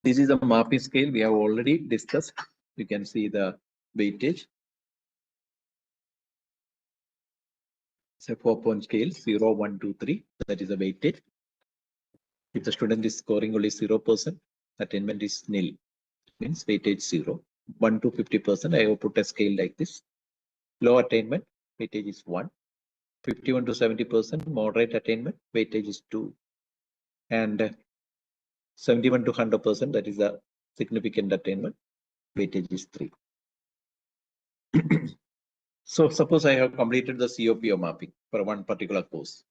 This is a mapping scale we have already discussed. You can see the weightage. It's a 4-point scale, 0, 1, 2, 3. That is the weightage. If the student is scoring only 0%, attainment is nil. Means weightage 0. 1 to 50%, I have put a scale like this. Low attainment, weightage is 1. 51 to 70%, moderate attainment, weightage is 2. And 71 to 100%, that is a significant attainment, weightage is 3. So suppose I have completed the COPO mapping for one particular course.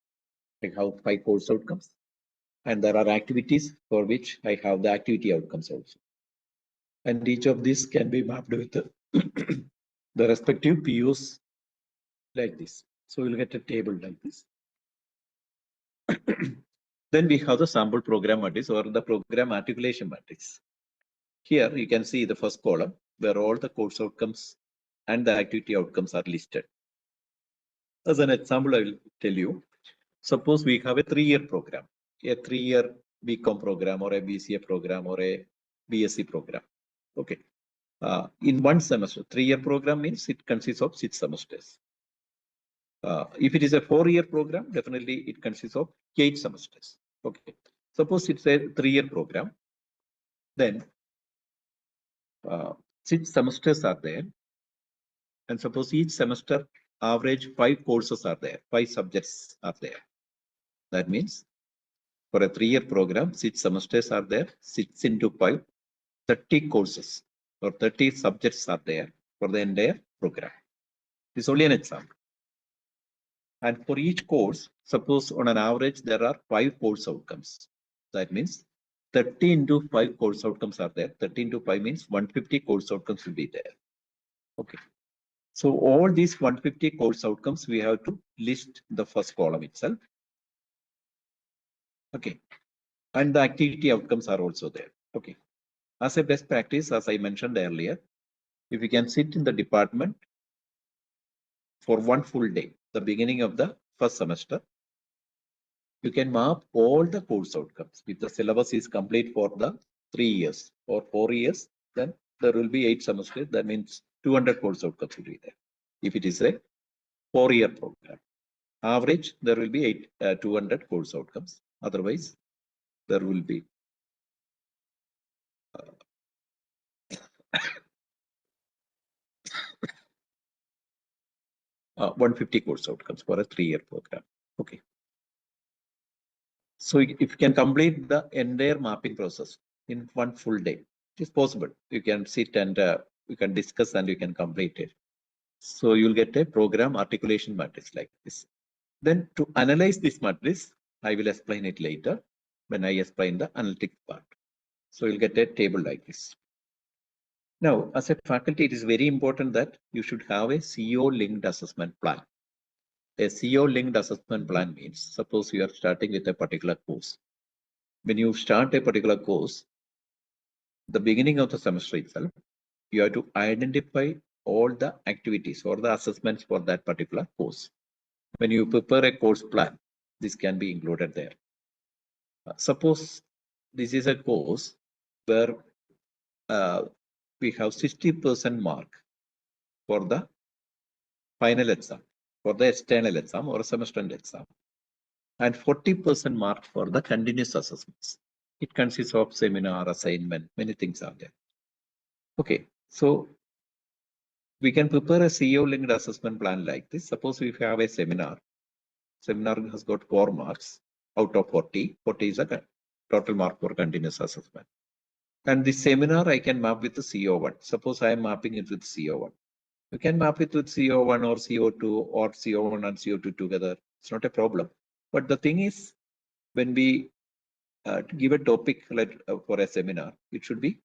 I have 5 course outcomes, and there are activities for which I have the activity outcomes also. And each of these can be mapped with the, the respective POs like this. So we'll get a table like this. Then we have the sample program matrix or the program articulation matrix. Here you can see the first column where all the course outcomes and the activity outcomes are listed. As an example, I will tell you, suppose we have a 3-year program, a 3-year BCom program or a BCA program or a BSc program. Okay. In one semester, 3-year program means it consists of 6 semesters. If it is a 4-year program, definitely it consists of 8 semesters. Okay. Suppose it's a 3-year program, then 6 semesters are there. And suppose each semester average 5 courses are there, 5 subjects are there. That means for a 3-year program, 6 semesters are there, 6 into 5, 30 courses or 30 subjects are there for the entire program. This is only an example. And for each course, suppose on an average, there are 5 course outcomes. That means 30 into 5 course outcomes are there. 30 into 5 means 150 course outcomes will be there. Okay. So all these 150 course outcomes, we have to list the first column itself. Okay. And the activity outcomes are also there. Okay. As a best practice, as I mentioned earlier, if you can sit in the department for one full day, the beginning of the first semester, you can map all the course outcomes. If the syllabus is complete for the 3 years or 4 years, then there will be 8 semesters. That means 200 course outcomes will be there. If it is a 4-year program, average, there will be 200 course outcomes. Otherwise, there will be 150 course outcomes for a 3-year program. Okay. So if you can complete the entire mapping process in one full day, it is possible. You can sit and you can discuss and you can complete it. So you'll get a program articulation matrix like this. Then to analyze this matrix, I will explain it later when I explain the analytics part. So you'll get a table like this. Now, as a faculty, it is very important that you should have a CO linked assessment plan. A CO linked assessment plan means, suppose you are starting with a particular course. When you start a particular course, the beginning of the semester itself, you have to identify all the activities or the assessments for that particular course. When you prepare a course plan, this can be included there. Suppose this is a course where we have 60% mark for the final exam, for the external exam or semester end exam, and 40% mark for the continuous assessments. It consists of seminar, assignment, many things are there. Okay, so we can prepare a CO linked assessment plan like this. Suppose if you have a seminar has got 4 marks out of 40. 40 is a total mark for continuous assessment. And the seminar I can map with the CO1. Suppose I am mapping it with CO1. You can map it with CO1 or CO2 or CO1 and CO2 together. It's not a problem. But the thing is, when we give a topic for a seminar, it should be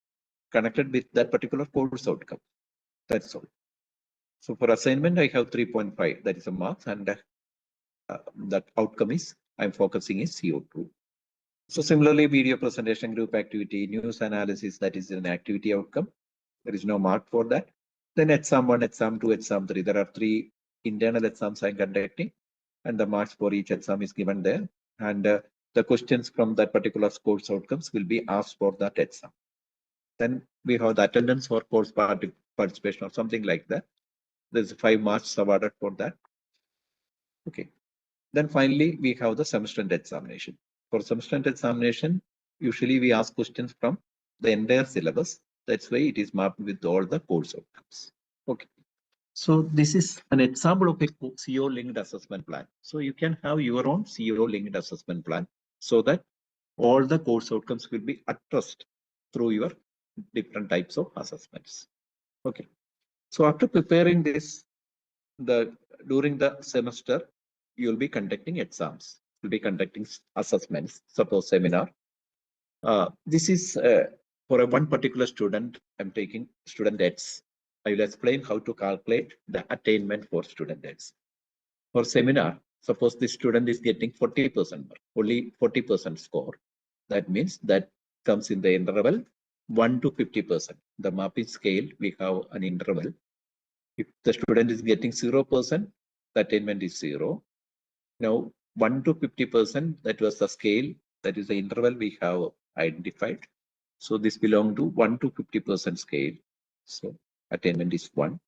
connected with that particular course outcome. That's all. So for assignment, I have 3.5. That is a marks, and that outcome is I'm focusing is CO2. So similarly, video presentation, group activity, news analysis, that is an activity outcome. There is no mark for that. Then exam 1, exam 2, exam 3. There are 3 internal exams I'm conducting, and the marks for each exam is given there. And the questions from that particular course outcomes will be asked for that exam. Then we have the attendance for course participation or something like that. There's 5 marks awarded for that. Okay. Then finally, we have the semester end examination. For semester end examination, usually we ask questions from the entire syllabus. That's why it is mapped with all the course outcomes. Okay. So this is an example of a CO linked assessment plan. So you can have your own CO linked assessment plan so that all the course outcomes will be addressed through your different types of assessments. Okay. So after preparing this, during the semester, you will be conducting exams. You'll be conducting assessments, suppose seminar. This is for one particular student. I'm taking student X. I will explain how to calculate the attainment for student X. For seminar, Suppose the student is getting 40% mark, only 40% score. That means that comes in the interval 1 to 50%. The mapping scale, we have an interval. If the student is getting 0%, the attainment is 0. Now 1 to 50%, that was the scale, that is the interval we have identified. So this belongs to 1 to 50% scale. So attainment is 1.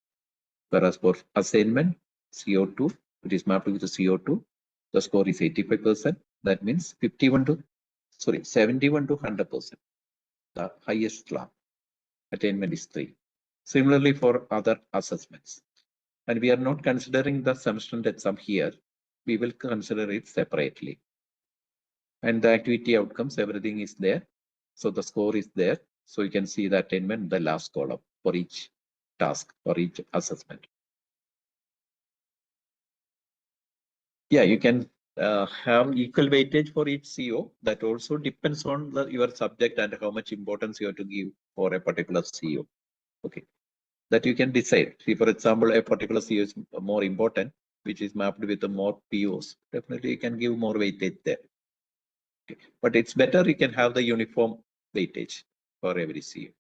Whereas for assignment, CO2, it is mapped with the CO2, the score is 85%. That means 71 to 100%. The highest slab. Attainment is 3. Similarly for other assessments. And we are not considering the semester exam here. We will consider it separately. And the activity outcomes, everything is there. So the score is there. So you can see the attainment in the last column for each task or each assessment. Yeah, you can have equal weightage for each CO. That also depends on your subject and how much importance you have to give for a particular CO. Okay, that you can decide. See, for example, a particular CO is more important, which is mapped with the more POs. Definitely, you can give more weightage there. Okay. But it's better you can have the uniform weightage for every CO.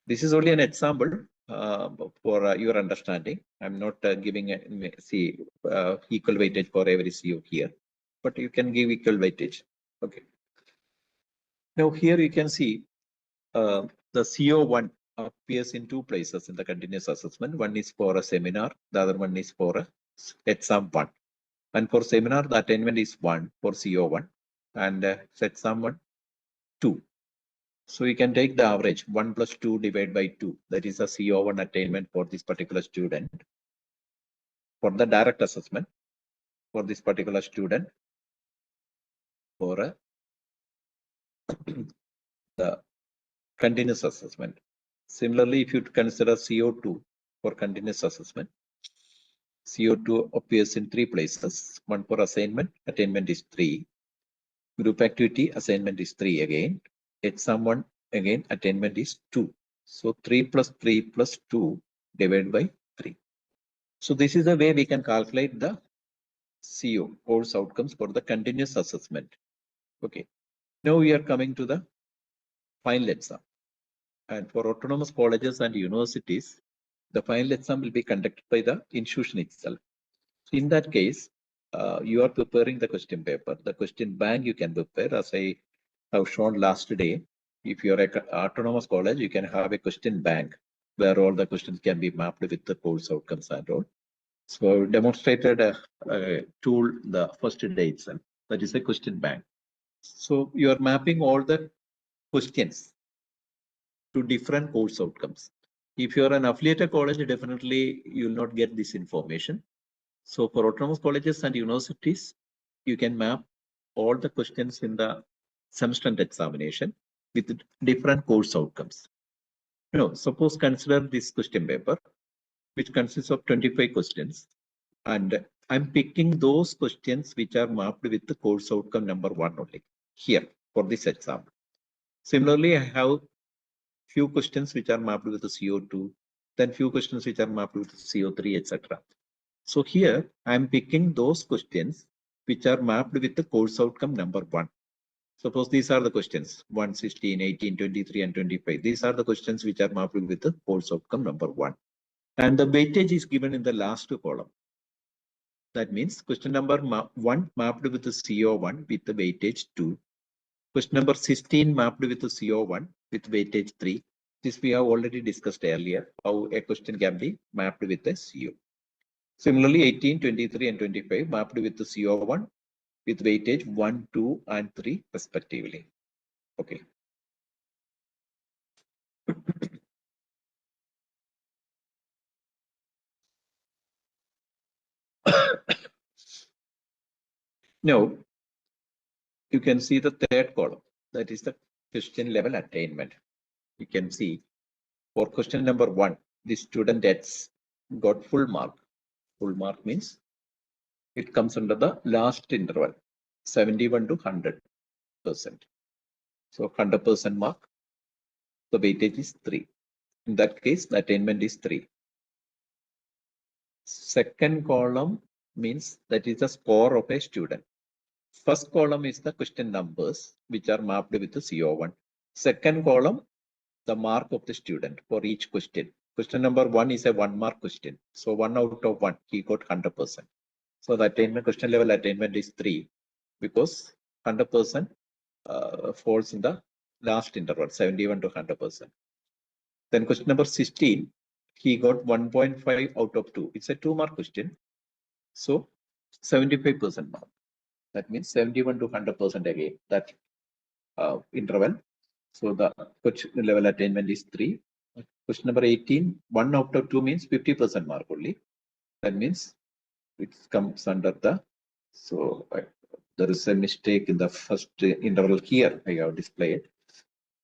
This is only an example for your understanding. I'm not giving equal weightage for every CO here, but you can give equal weightage. Okay. Now here you can see the CO1 appears in two places in the continuous assessment. One is for a seminar, the other one is for a exam 1. And for seminar, the attainment is 1 for CO1 and exam 1, 2. So you can take the average 1 plus 2 divided by 2. That is a CO1 attainment for this particular student. For the direct assessment for this particular student, for the continuous assessment. Similarly, if you consider CO2 for continuous assessment, CO2 appears in 3 places. One for assignment, attainment is 3. Group activity, assignment is 3 again. Exam 1, again, attainment is 2. So 3 plus 3 plus 2 divided by 3. So this is the way we can calculate the CO, course outcomes for the continuous assessment. Okay. Now we are coming to the final exam. And for autonomous colleges and universities, the final exam will be conducted by the institution itself. In that case, you are preparing the question paper. The question bank you can prepare, as I have shown last day. If you are an autonomous college, you can have a question bank where all the questions can be mapped with the course outcomes and all. So demonstrated a tool the first day itself, that is a question bank. So you are mapping all the questions to different course outcomes. If you are an affiliated college, definitely you will not get this information. So for autonomous colleges and universities, you can map all the questions in the semester examination with different course outcomes. Suppose consider this question paper, which consists of 25 questions. And I'm picking those questions which are mapped with the course outcome number 1 only here for this example. Similarly, I have few questions which are mapped with the CO2, then few questions which are mapped with the CO3, etc. So here I'm picking those questions which are mapped with the course outcome number 1. Suppose these are the questions 1, 16, 18, 23, and 25. These are the questions which are mapped with the course outcome number 1. And the weightage is given in the last column. That means question number 1 mapped with the CO1 with the weightage 2. Question number 16 mapped with the CO1 with weightage 3. This we have already discussed earlier, how a question can be mapped with the CO. Similarly, 18, 23, and 25 mapped with the CO1 with weightage 1, 2, and 3 respectively. Okay. Now, you can see the third column, that is the question level attainment. You can see for question number 1, the student has got full mark. Full mark means it comes under the last interval, 71 to 100%. So 100% mark, the weightage is 3. In that case, the attainment is 3. Second column, means that is the score of a student. First column is the question numbers, which are mapped with the CO1. Second column, the mark of the student for each question. Question number 1 is a 1-mark question. So 1 out of 1, he got 100%. So the attainment, question level attainment is 3 because 100% falls in the last interval, 71 to 100%. Then question number 16, he got 1.5 out of 2. It's a 2-mark question. So 75% mark. That means 71 to 100% again, that interval. So the question level attainment is 3. Question number 18, 1 out of 2 means 50% mark only. That means it comes under the, so there is a mistake in the first interval here. I have displayed.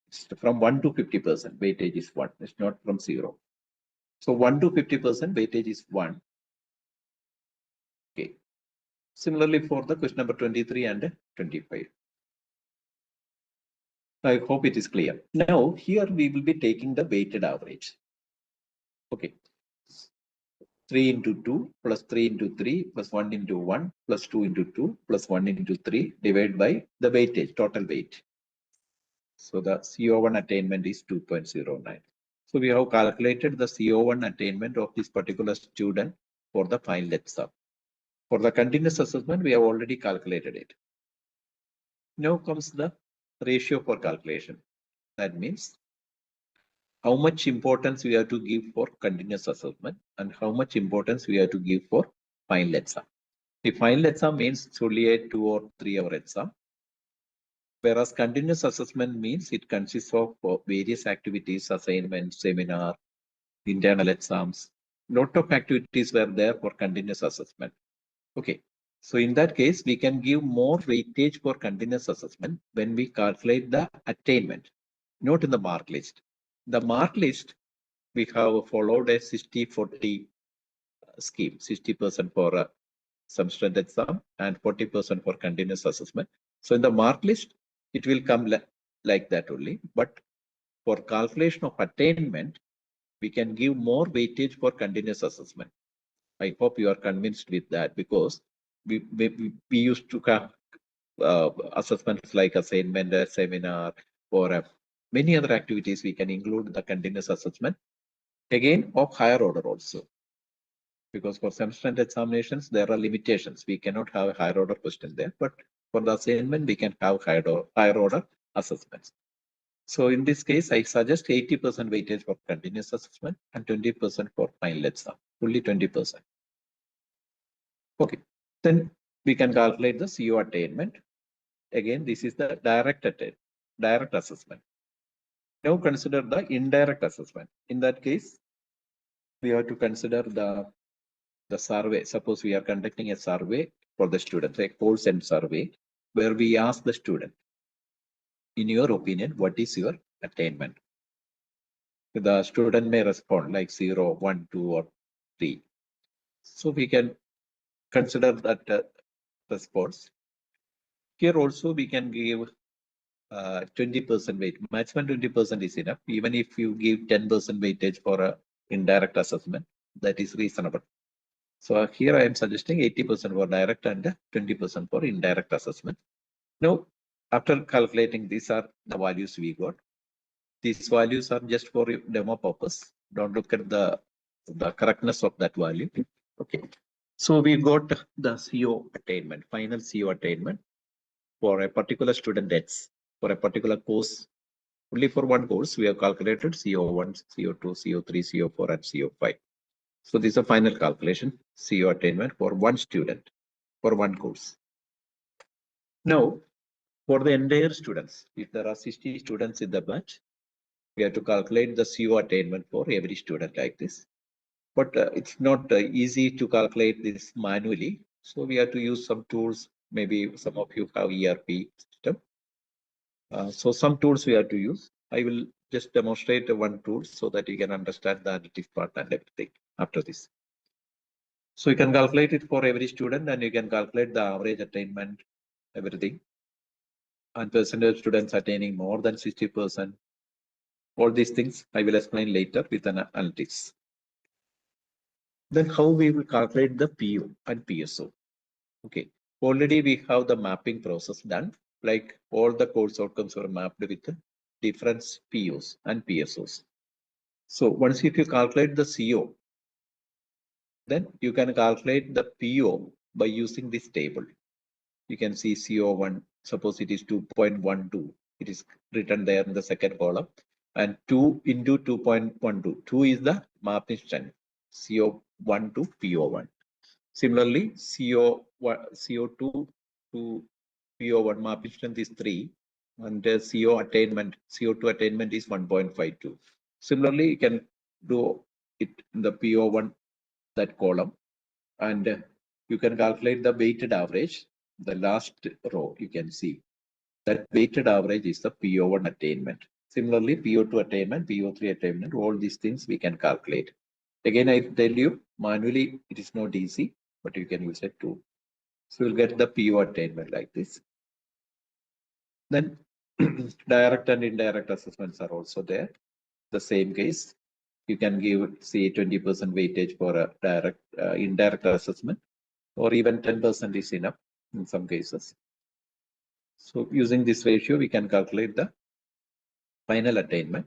It's from 1 to 50%, weightage is 1. It's not from 0. So 1 to 50% weightage is 1. Okay. Similarly for the question number 23 and 25. I hope it is clear. Now here we will be taking the weighted average. Okay. 3 into 2 plus 3 into 3 plus 1 into 1 plus 2 into 2 plus 1 into 3 divided by the weightage, total weight. So the CO1 attainment is 2.09. So we have calculated the CO1 attainment of this particular student for the final exam. For the continuous assessment, we have already calculated it. Now comes the ratio for calculation. That means how much importance we have to give for continuous assessment and how much importance we have to give for final exam. The final exam means it's only a 2 or 3 hour exam, whereas continuous assessment means it consists of various activities, assignments, seminar, internal exams. Lot of activities were there for continuous assessment. Okay, so in that case, we can give more weightage for continuous assessment when we calculate the attainment, not in the mark list. The mark list, we have followed a 60-40 scheme, 60% for a substantive exam and 40% for continuous assessment. So in the mark list, it will come like that only. But for calculation of attainment, we can give more weightage for continuous assessment. I hope you are convinced with that because we used to have assessments like assignment, seminar, or many other activities. We can include the continuous assessment again of higher order also. Because for semester examinations, there are limitations. We cannot have a higher order question there, but for the assignment, we can have higher order assessments. So in this case, I suggest 80% weightage for continuous assessment and 20% for final exam, only 20%. Okay, then we can calculate the CO attainment. Again, this is the direct assessment. Now consider the indirect assessment. In that case, we have to consider the survey. Suppose we are conducting a survey for the students, a course end survey, where we ask the student, in your opinion, what is your attainment? The student may respond like 0, 1, 2, or 3. So we can consider that response. Here also we can give 20% weight. Maximum 20% is enough. Even if you give 10% weightage for a indirect assessment, that is reasonable. So here I am suggesting 80% for direct and 20% for indirect assessment. Now, after calculating, these are the values we got. These values are just for demo purpose. Don't look at the correctness of that value. Okay. So we got the CO attainment, final CO attainment for a particular student X, for a particular course. Only for one course, we have calculated CO1, CO2, CO3, CO4, and CO5. So this is a final calculation, CO attainment for one student, for one course. Now, for the entire students, if there are 60 students in the batch, we have to calculate the CO attainment for every student like this. But it's not easy to calculate this manually. So we have to use some tools. Maybe some of you have ERP system. So some tools we have to use. I will just demonstrate one tool so that you can understand the additive part and everything after this. So you can calculate it for every student and you can calculate the average attainment, everything. And percentage of students attaining more than 60%. All these things I will explain later with an analytics. Then how we will calculate the PO and PSO? Okay, already we have the mapping process done. Like all the course outcomes are mapped with different POs and PSOs. So once if you calculate the CO, then you can calculate the PO by using this table. You can see CO1, suppose it is 2.12. It is written there in the second column. And 2 into 2.12. 2 is the mapping strength, CO1 to PO1. Similarly, CO2 to PO1 mapping strength is 3. And CO attainment, CO2 attainment is 1.52. Similarly, you can do it in the PO1, that column, and you can calculate the weighted average. The last row you can see that weighted average is the PO1 attainment. Similarly, PO2 attainment, PO3 attainment, all these things we can calculate. Again, I tell you manually it is not easy, but you can use a tool. So you'll get the PO attainment like this. Then direct and indirect assessments are also there. The same case, you can give say 20% weightage for a direct indirect assessment, or even 10% is enough in some cases. So using this ratio, we can calculate the final attainment.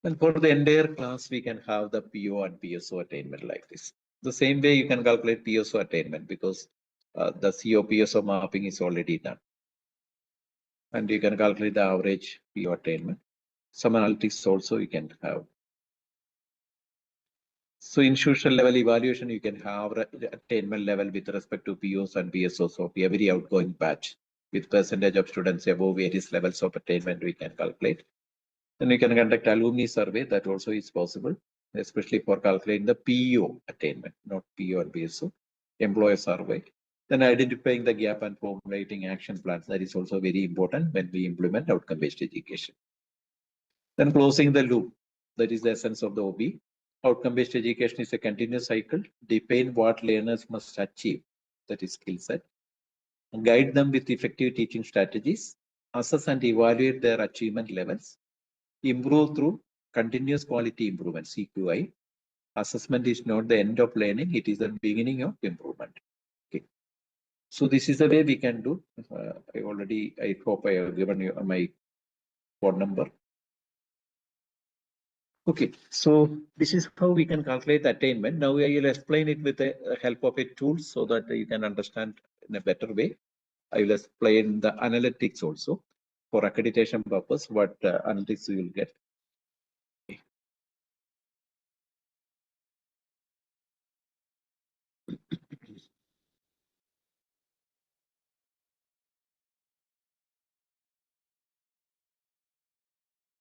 And for the entire class, we can have the PO and PSO attainment like this. The same way you can calculate PSO attainment because the CO PSO mapping is already done. And you can calculate the average PO attainment. Some analytics also you can have. So institutional level evaluation, you can have attainment level with respect to POs and PSOs of every outgoing batch with percentage of students above various levels of attainment we can calculate. Then we can conduct alumni survey, that also is possible, especially for calculating the PO attainment, not PO and PSO, employer survey. Then identifying the gap and formulating action plans, that is also very important when we implement outcome-based education. Then closing the loop, that is the essence of the OB. Outcome-based education is a continuous cycle. Define what learners must achieve, that is skill set. Guide them with effective teaching strategies. Assess and evaluate their achievement levels. Improve through continuous quality improvement, CQI. Assessment is not the end of learning, it is the beginning of improvement. Okay. So this is the way we can do. I hope I have given you my phone number. Okay, so this is how we can calculate the attainment. Now I will explain it with the help of a tool so that you can understand in a better way. I will explain the analytics also for accreditation purpose, what analytics you will get. Okay.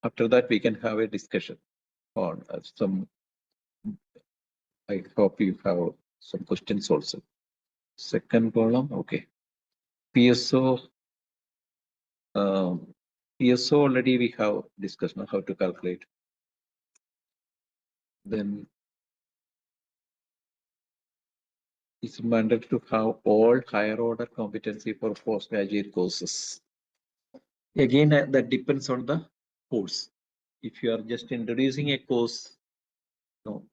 After that, we can have a discussion on some. I hope you have some questions also. Second column, okay. PSO. PSO already we have discussed now how to calculate. Then it's mandatory to have all higher order competency for postgraduate courses. Again, that depends on the course. If you are just introducing a course, no,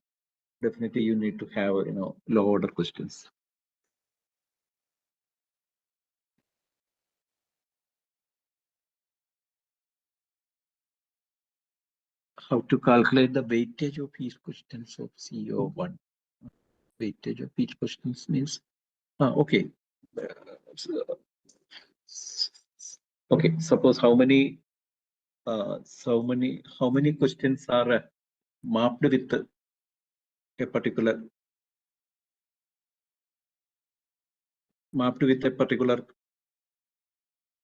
definitely you need to have low order questions. How to calculate the weightage of each questions of CO1. Weightage of each questions means okay. Okay, suppose how many questions are mapped with a particular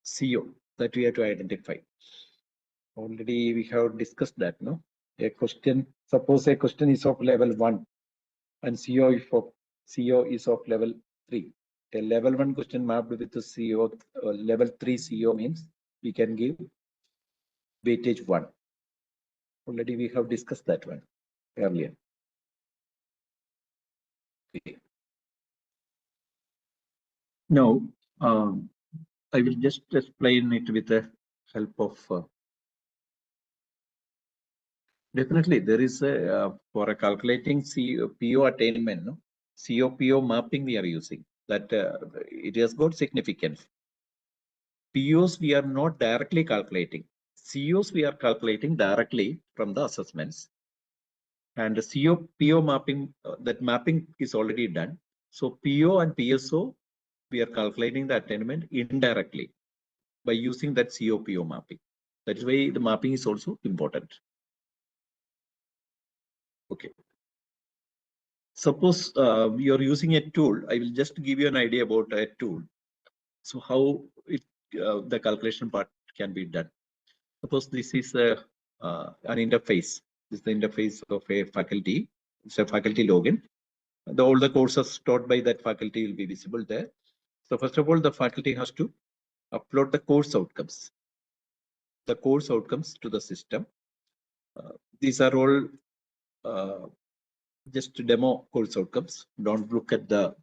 CO that we have to identify. Already we have discussed that, no? A question, suppose a question is of level 1 and CO is of level 3. A level 1 question mapped with the CO, level 3 CO means we can give weightage 1. Already we have discussed that one earlier. Okay. Now, I will just explain it with the help of. Definitely, there is a for a calculating PO attainment. No, COPO mapping we are using. That it has got significance. POs we are not directly calculating. COs we are calculating directly from the assessments. And the PO mapping, that mapping is already done. So PO and PSO, we are calculating the attainment indirectly by using that PO mapping. That is why the mapping is also important. Okay. Suppose you're using a tool. I will just give you an idea about a tool. So how the calculation part can be done. Suppose this is an interface. This is the interface of a faculty. It's a faculty login. All the courses taught by that faculty will be visible there. So first of all, the faculty has to upload the course outcomes. The course outcomes to the system. These are all just demo course outcomes. Don't look at the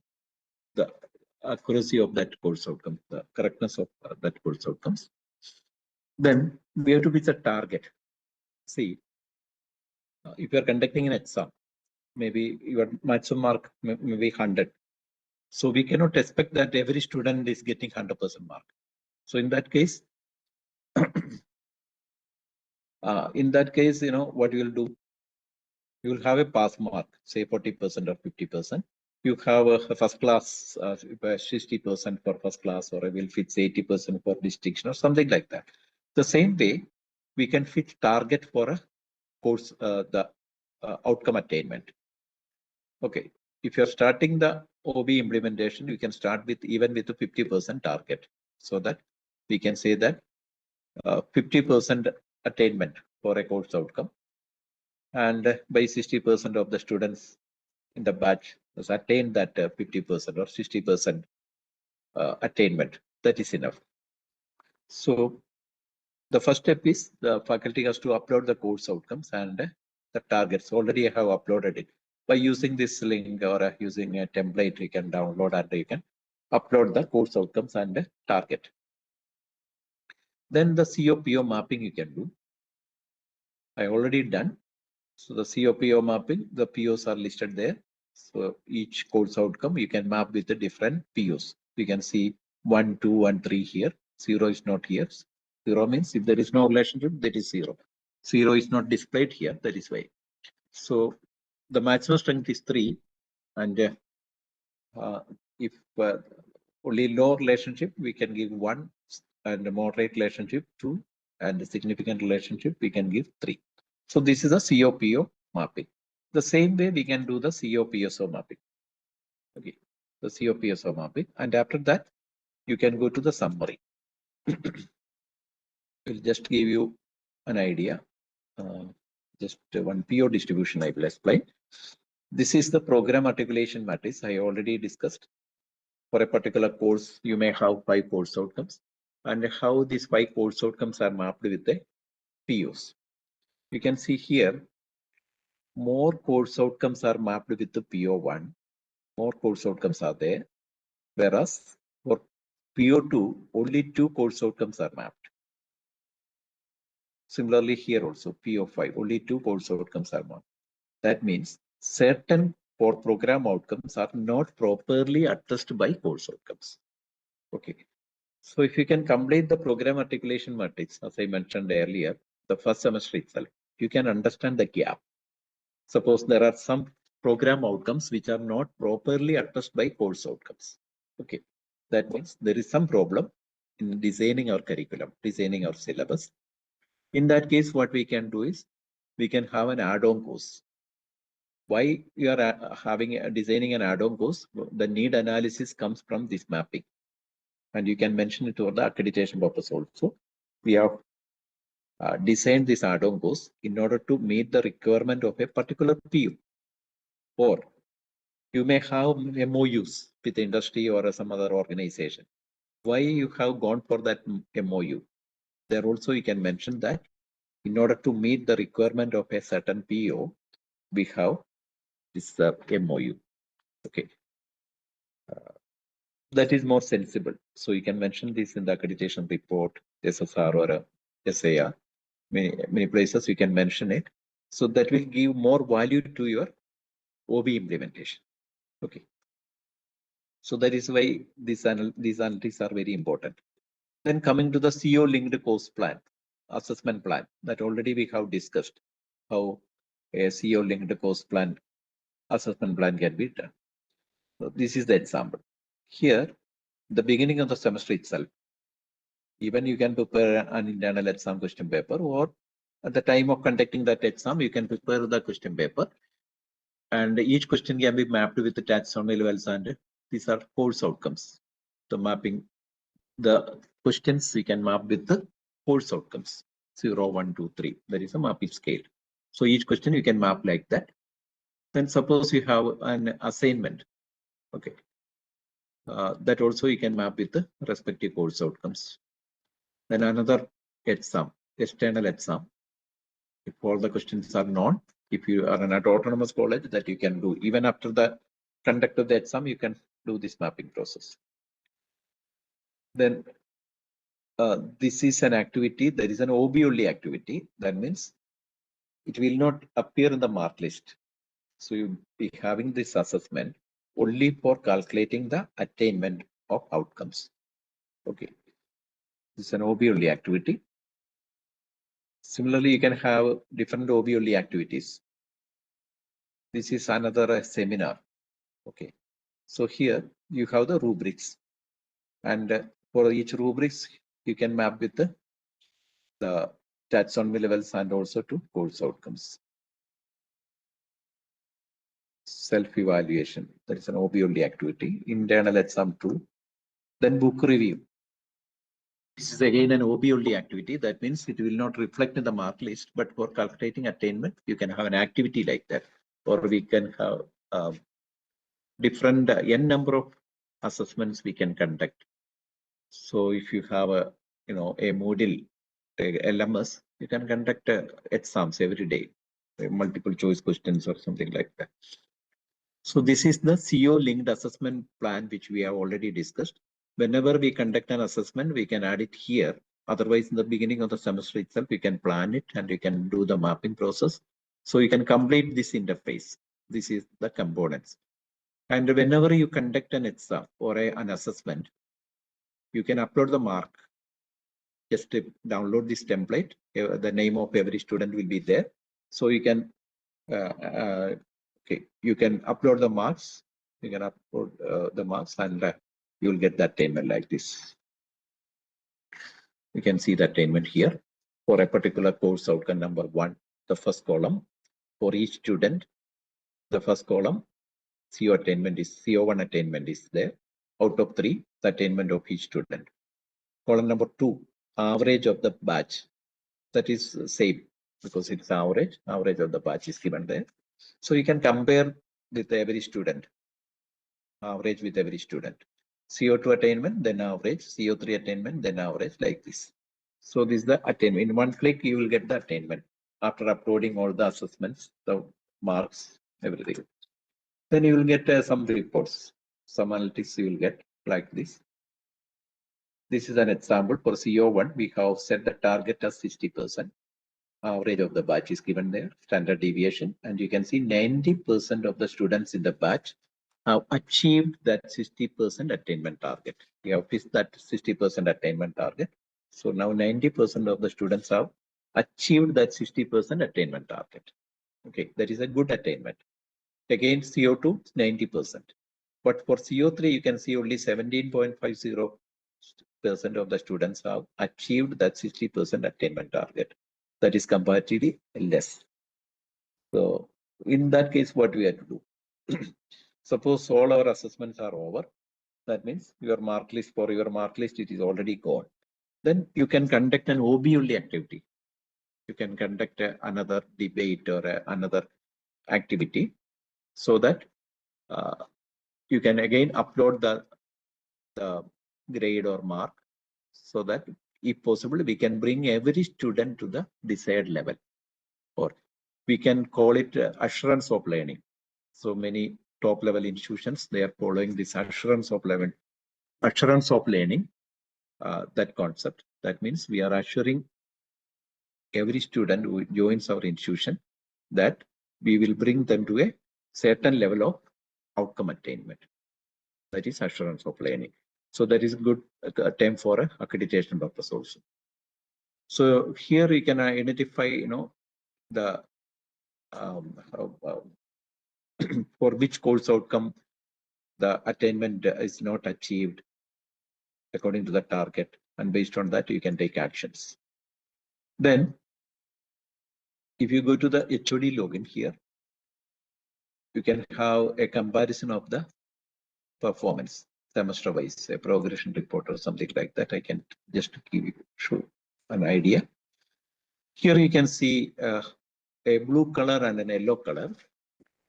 accuracy of that course outcome, the correctness of that course outcomes. Then we have to be the target. See, if you are conducting an exam, maybe your maximum mark may be 100. So we cannot expect that every student is getting 100% mark. So in that case, what you will do, you will have a pass mark, say 40% or 50%. You have a first class, 60% for first class, or I will fix 80% for distinction or something like that. The same way, we can fit target for a course, the outcome attainment. Okay, if you're starting the OB implementation, you can start with even with a 50% target, so that we can say that 50% attainment for a course outcome, and by 60% of the students in the batch has attained that 50% or 60% attainment. That is enough. So the first step is the faculty has to upload the course outcomes and the targets. Already I have uploaded it. By using this link or using a template, you can download and you can upload the course outcomes and target. Then the COPO mapping you can do. I already done. So the COPO mapping, the POs are listed there. So each course outcome you can map with the different POs. You can see 1, 2, and 3 here. 0 is not here. 0 means if there is no relationship, that is 0. 0 is not displayed here. That is why. So the maximum strength is 3, and if only low relationship, we can give 1, and the moderate relationship 2, and the significant relationship we can give 3. So this is a COPO mapping. The same way we can do the COPSO mapping. Okay, the COPSO mapping, and after that you can go to the summary. We'll just give you an idea. Just one PO distribution I will explain. This is the program articulation matrix I already discussed. For a particular course, you may have 5 course outcomes, and how these 5 course outcomes are mapped with the POs. You can see here, more course outcomes are mapped with the PO1. More course outcomes are there, whereas for PO2, only 2 course outcomes are mapped. Similarly, here also PO5, only 2 course outcomes are mapped. That means certain program outcomes are not properly addressed by course outcomes. Okay. So if you can complete the program articulation matrix, as I mentioned earlier, the first semester itself, you can understand the gap. Suppose there are some program outcomes which are not properly addressed by course outcomes. Okay, that means there is some problem in designing our curriculum, designing our syllabus. In that case, what we can do is we can have an add-on course. Why you are designing an add-on course? The need analysis comes from this mapping, and you can mention it for the accreditation purpose also. We have designed this add-on course in order to meet the requirement of a particular PO. Or you may have MOUs with the industry or some other organization. Why you have gone for that MOU? There also you can mention that in order to meet the requirement of a certain PO, we have this MOU. Okay. That is more sensible. So you can mention this in the accreditation report, SSR or SAR. Many places you can mention it. So that will give more value to your OB implementation. Okay. So that is why these analytics are very important. Then coming to the CO linked course plan, assessment plan, that already we have discussed how a CO linked course plan, assessment plan can be done. So this is the example. Here, the beginning of the semester itself, even you can prepare an internal exam question paper, or at the time of conducting that exam, you can prepare the question paper. And each question can be mapped with the taxonomy levels, and these are course outcomes. The mapping, the questions we can map with the course outcomes 0, 1, 2, 3. There is a mapping scale. So each question you can map like that. Then suppose you have an assignment. Okay. That also you can map with the respective course outcomes. Then another exam, external exam. If all the questions are known, if you are an autonomous college, that you can do even after the conduct of the exam, you can do this mapping process. Then this is an activity, there is an OB only activity. That means it will not appear in the mark list. So you'll be having this assessment only for calculating the attainment of outcomes. Okay. This is an OB only activity. Similarly, you can have different OB only activities. This is another seminar. Okay. So here you have the rubrics, and for each rubrics, you can map with the taxonomy levels and also to course outcomes. Self-evaluation, that is an OB only activity. Internal exam 2. Then book review. This is again an OB only activity. That means it will not reflect in the mark list, but for calculating attainment, you can have an activity like that, or we can have different n number of assessments we can conduct. So if you have a Moodle, LMS, you can conduct exams every day, multiple choice questions or something like that. So this is the CO linked assessment plan, which we have already discussed. Whenever we conduct an assessment, we can add it here. Otherwise, in the beginning of the semester itself, we can plan it and we can do the mapping process. So you can complete this interface. This is the components. And whenever you conduct an exam or an assessment, you can upload the mark. Just download this template. The name of every student will be there. So you can you can upload the marks. You can upload the marks, and you will get the attainment like this. You can see the attainment here for a particular course outcome number 1. The first column for each student. The first column CO attainment is CO1 attainment is there. Out of 3, the attainment of each student. Column number 2, average of the batch. That is same because it's average. Average of the batch is given there. So you can compare with every student. Average with every student. CO2 attainment, then average. CO3 attainment, then average, like this. So this is the attainment. In one click, you will get the attainment after uploading all the assessments, the marks, everything. Then you will get some reports, some analytics you will get like this. This is an example for CO1. We have set the target as 60%. Average of the batch is given there, standard deviation, and you can see 90% of the students in the batch have achieved that 60% attainment target. We have fixed that 60% attainment target. So now 90% of the students have achieved that 60% attainment target. Okay, that is a good attainment. Again, CO2, 90%. But for CO3, you can see only 17.50% of the students have achieved that 60% attainment target. That is comparatively less. So in that case, what we have to do? Suppose all our assessments are over. That means your mark list, it is already gone. Then you can conduct an OB only activity. You can conduct another debate or another activity, so that you can again upload the grade or mark, so that if possible, we can bring every student to the desired level, or we can call it assurance of learning. So many top level institutions, they are following this assurance of learning, that concept. That means we are assuring every student who joins our institution that we will bring them to a certain level of outcome attainment. That is assurance of learning. So that is good term for accreditation purpose also. So here you can identify, the for which course outcome the attainment is not achieved according to the target, and based on that you can take actions. Then if you go to the HOD login here, you can have a comparison of the performance semester wise, a progression report or something like that. I can just give you an idea. Here you can see a blue color and an yellow color.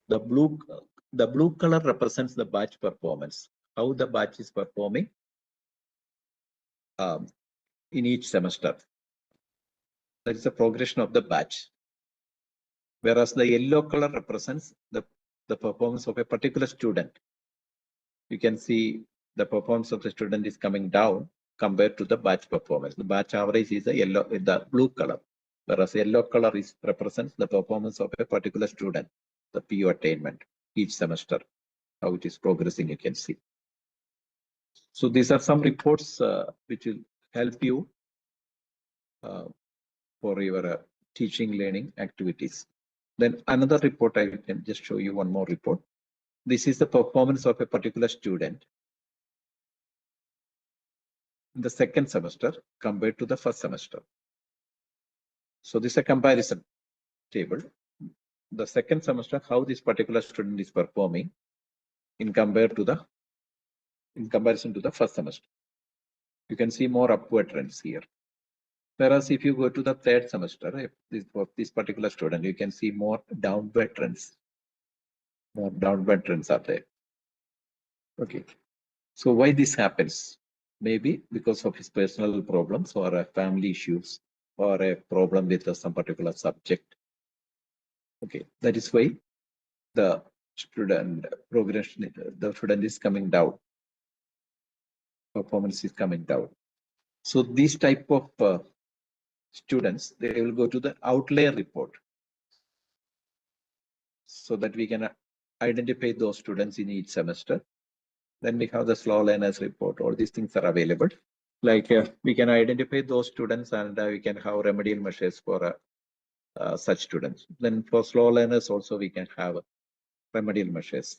The blue color represents the batch performance, how the batch is performing in each semester. That is the progression of the batch. Whereas the yellow color represents the performance of a particular student. You can see the performance of the student is coming down compared to the batch performance. The batch average is the blue color, whereas yellow color represents the performance of a particular student, the PO attainment each semester, how it is progressing, you can see. So these are some reports which will help you for your teaching learning activities. Then another report, I can just show you one more report. This is the performance of a particular student in the second semester compared to the first semester. So this is a comparison table. The second semester, how this particular student is performing in comparison to the first semester. You can see more upward trends here. Whereas if you go to the third semester, for this particular student, you can see more downward trends. More downward trends are there. Okay. So why this happens? Maybe because of his personal problems or family issues or a problem with some particular subject. Okay, that is why the student progression, the student is coming down. Performance is coming down. So these type of students, they will go to the outlier report, so that we can identify those students in each semester. Then we have the slow learners report. All these things are available. Like we can identify those students, and we can have remedial measures for such students. Then for slow learners also we can have remedial measures.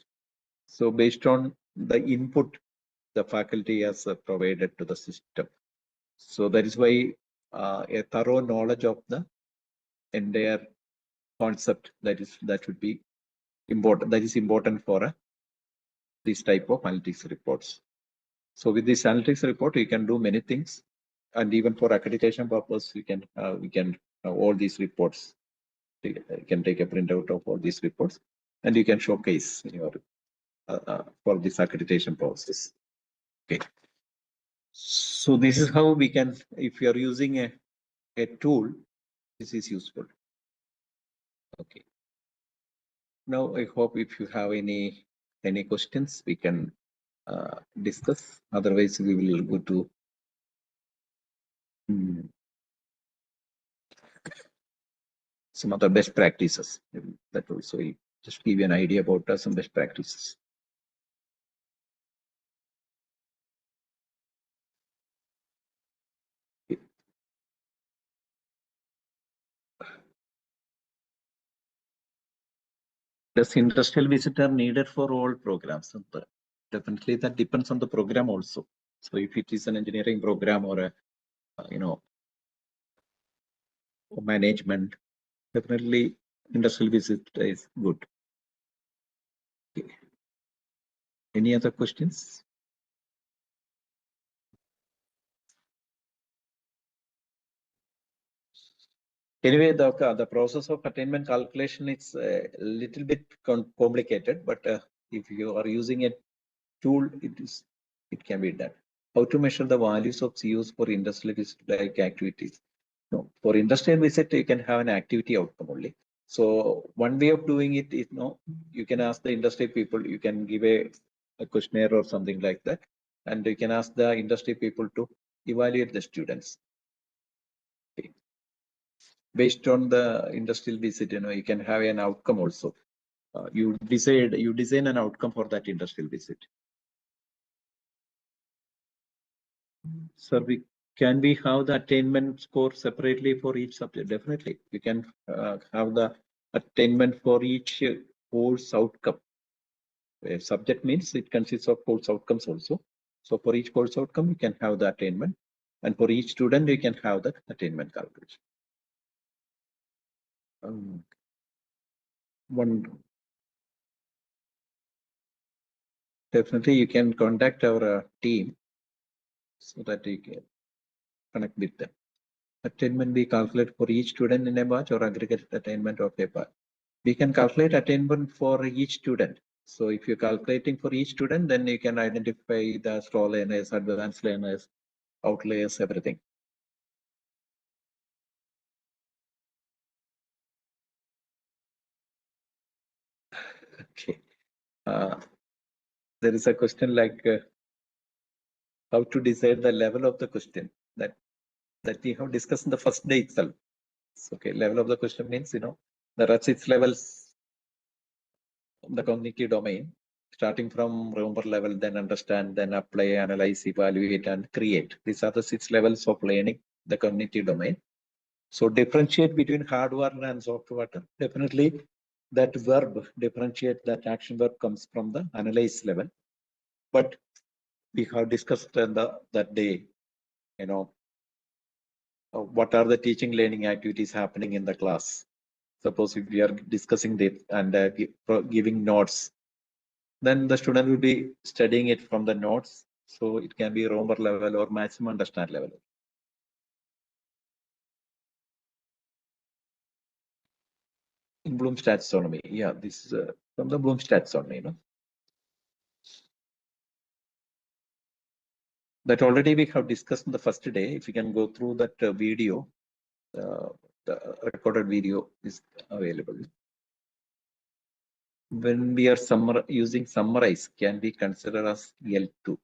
So based on the input the faculty has provided to the system. So that is why a thorough knowledge of the entire concept that would be important. That is important for this type of analytics reports. So with this analytics report, you can do many things, and even for accreditation purpose, we can all these reports. You can take a printout of all these reports, and you can showcase in your for this accreditation process. Okay. So this is how we can, if you are using a tool, this is useful. Okay. Now I hope if you have any questions, we can discuss. Otherwise, we will go to some other best practices. That also will just give you an idea about some best practices. Okay. Does industrial visitor needed for all programs? Definitely that depends on the program also. So if it is an engineering program or a management, definitely industrial visit is good. Okay. Any other questions? Anyway, the process of attainment calculation is a little bit complicated, but if you are using a tool, it can be done. How to measure the values of COs for industrial visit-like activities? No, for industrial visit, you can have an activity outcome only. So one way of doing it is, you can ask the industry people. You can give a questionnaire or something like that, and you can ask the industry people to evaluate the students. Okay. Based on the industrial visit, you can have an outcome also. you design an outcome for that industrial visit. Sir, can we have the attainment score separately for each subject? Definitely, we can have the attainment for each course outcome. A subject means it consists of course outcomes also. So for each course outcome, you can have the attainment, and for each student, you can have the attainment calculation. Definitely, you can contact our team so that you can connect with them. Attainment we calculate for each student in a batch or aggregate attainment of a batch. We can calculate attainment for each student. So if you're calculating for each student, then you can identify the slow learners, advanced learners, outliers, everything. Okay. There is a question like how to decide the level of the question that we have discussed in the first day itself. Okay, level of the question means, there are 6 levels of the cognitive domain, starting from rumor level, then understand, then apply, analyze, evaluate, and create. These are the 6 levels of learning the cognitive domain. So differentiate between hardware and software. Definitely that verb, differentiate, that action verb comes from the analyze level. But we have discussed in that day, what are the teaching learning activities happening in the class. Suppose if we are discussing this and giving notes, then the student will be studying it from the notes. So it can be Romer level or maximum understand level. In Bloom's taxonomy, yeah, this is from the Bloom's taxonomy, that already we have discussed in the first day. If you can go through that video, the recorded video is available. When we are using summarize, can be considered as L2.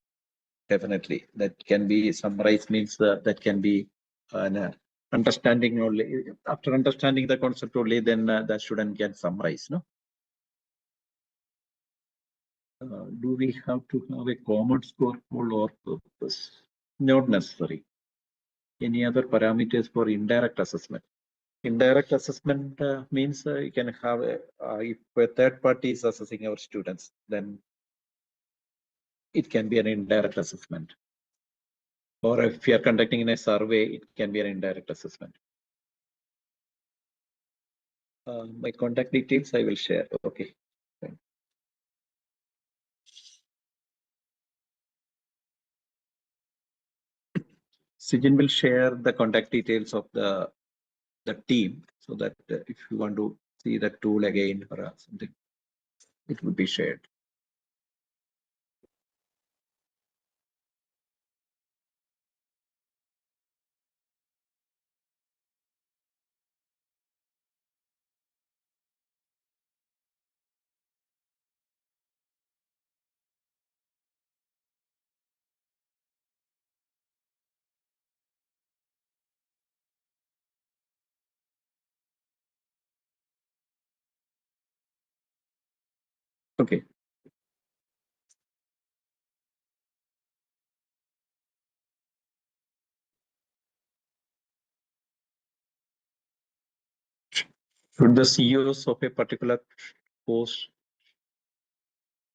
Definitely, that can be summarized means that can be an understanding only. After understanding the concept only, then the student can summarize. No. Do we have to have a common score for all purpose? Not necessary. Any other parameters for indirect assessment? Indirect assessment means you can have if a third party is assessing our students, then it can be an indirect assessment. Or if you are conducting in a survey, it can be an indirect assessment. My contact details I will share. Okay. Sijin will share the contact details of the team so that if you want to see the tool again or something, it will be shared. Okay. Should the CEOs of a particular course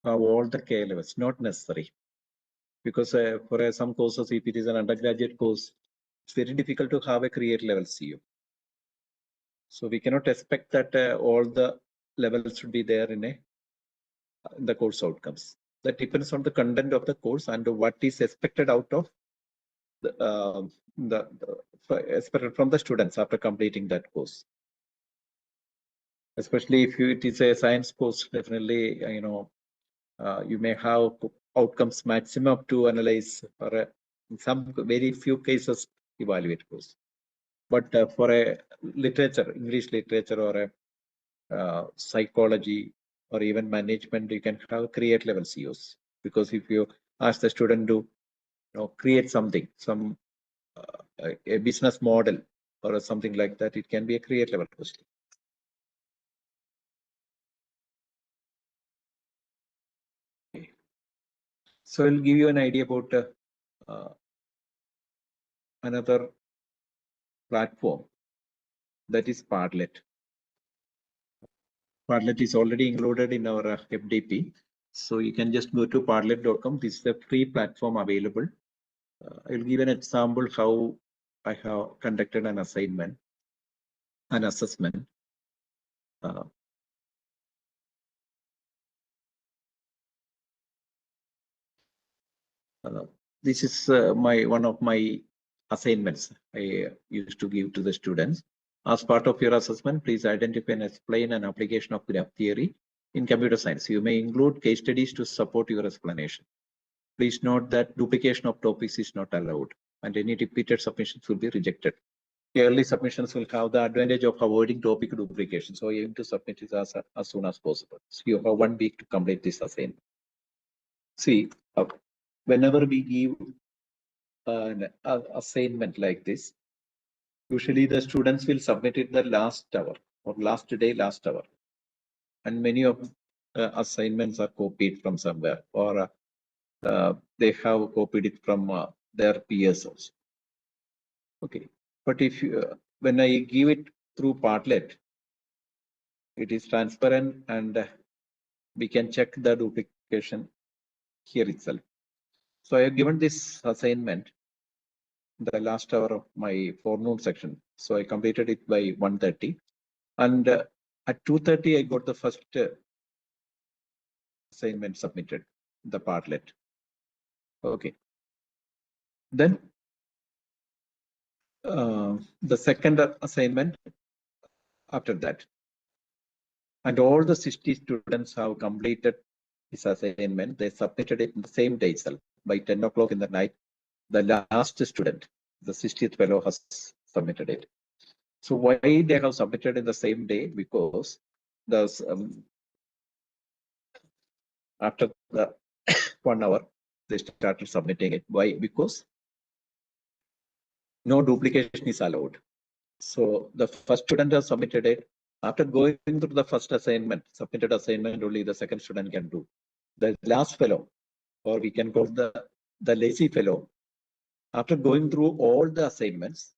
have all the K levels? Not necessary. Because for some courses, if it is an undergraduate course, it's very difficult to have a career level CEO. So we cannot expect that all the levels should be there in the course outcomes. That depends on the content of the course and what is expected out of expected from the students after completing that course. Especially if it is a science course, definitely you may have outcomes maximum to analyze, or in some very few cases evaluate course. But for a literature, English literature, or a psychology, or even management, you can have create level COs. Because if you ask the student to create something, a business model or something like that, it can be a create level question. So I'll give you an idea about another platform, that is Padlet. Padlet is already included in our FDP. So you can just go to padlet.com. This is a free platform available. I'll give an example how I have conducted an assignment, an assessment. This is one of my assignments I used to give to the students. As part of your assessment, please identify and explain an application of graph theory in computer science. You may include case studies to support your explanation. Please note that duplication of topics is not allowed, and any repeated submissions will be rejected. Early submissions will have the advantage of avoiding topic duplication. So aim to submit it as soon as possible. So you have 1 week to complete this assignment. See, whenever we give an assignment like this, usually the students will submit it the last hour or last day, last hour. And many of assignments are copied from somewhere, or they have copied it from their peers also. Okay, but if you, when I give it through Padlet, it is transparent and we can check the duplication here itself. So I have given this assignment the last hour of my forenoon section. So I completed it by 1:30, and at 2:30 I got the first assignment submitted, the Padlet. Okay. Then the second assignment after that, and all the 60 students have completed this assignment. They submitted it in the same day itself. By 10 o'clock in the night, the last student, the 60th fellow, has submitted it. So why they have submitted in the same day? Because there's after the 1 hour, they started submitting it. Why? Because no duplication is allowed. So the first student has submitted it. After going through the first assignment, submitted assignment, only the second student can do. The last fellow, or we can call the lazy fellow, after going through all the assignments,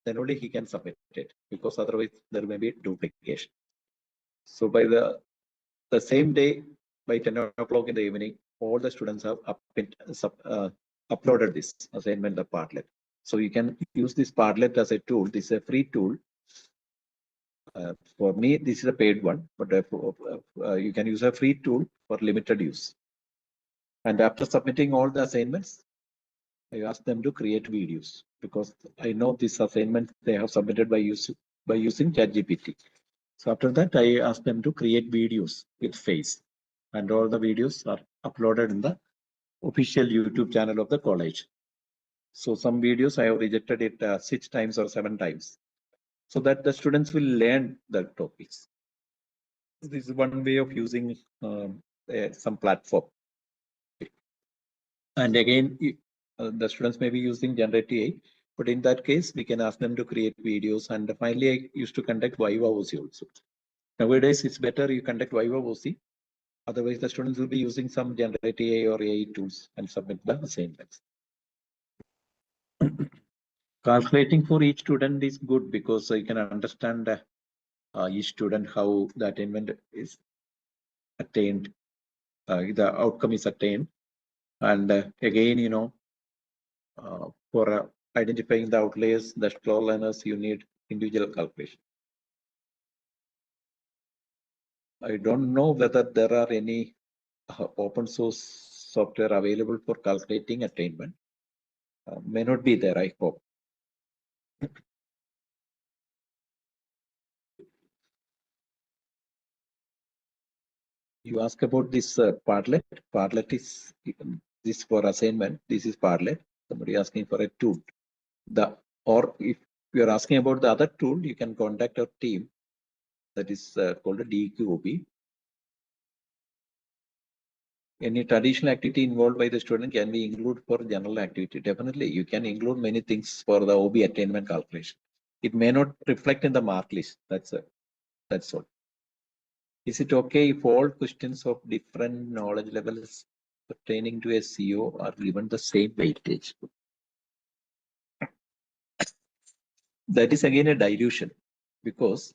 then only he can submit it, because otherwise there may be duplication. So by the same day, by 10 o'clock in the evening, all the students have uploaded this assignment, the Padlet. So you can use this Padlet as a tool. This is a free tool. For me, this is a paid one, but you can use a free tool for limited use. And after submitting all the assignments, I ask them to create videos, because I know this assignment they have submitted by using ChatGPT. So after that, I ask them to create videos with face, and all the videos are uploaded in the official YouTube channel of the college. So some videos I have rejected it 6 times or 7 times, so that the students will learn the topics. This is one way of using some platform. And again, the students may be using generative AI, but in that case, we can ask them to create videos. And finally, I used to conduct Viva OC also. Nowadays, it's better you conduct Viva OC. Otherwise, the students will be using some generative AI or AI tools and submit the assignments. Calculating for each student is good, because you can understand each student how the attainment is attained, the outcome is attained. And again, you know, for identifying the outliers, the slow learners, you need individual calculation. I don't know whether there are any open source software available for calculating attainment. May not be there, I hope. You ask about this Padlet. Padlet is this for assignment. This is Padlet. Somebody asking for a tool. Or if you are asking about the other tool, you can contact our team. That is called a DeQ OBE. Any traditional activity involved by the student can be included for general activity. Definitely, you can include many things for the OBE attainment calculation. It may not reflect in the mark list. That's all. Is it okay if all questions of different knowledge levels pertaining to a CO are given the same weightage. That is again a dilution, because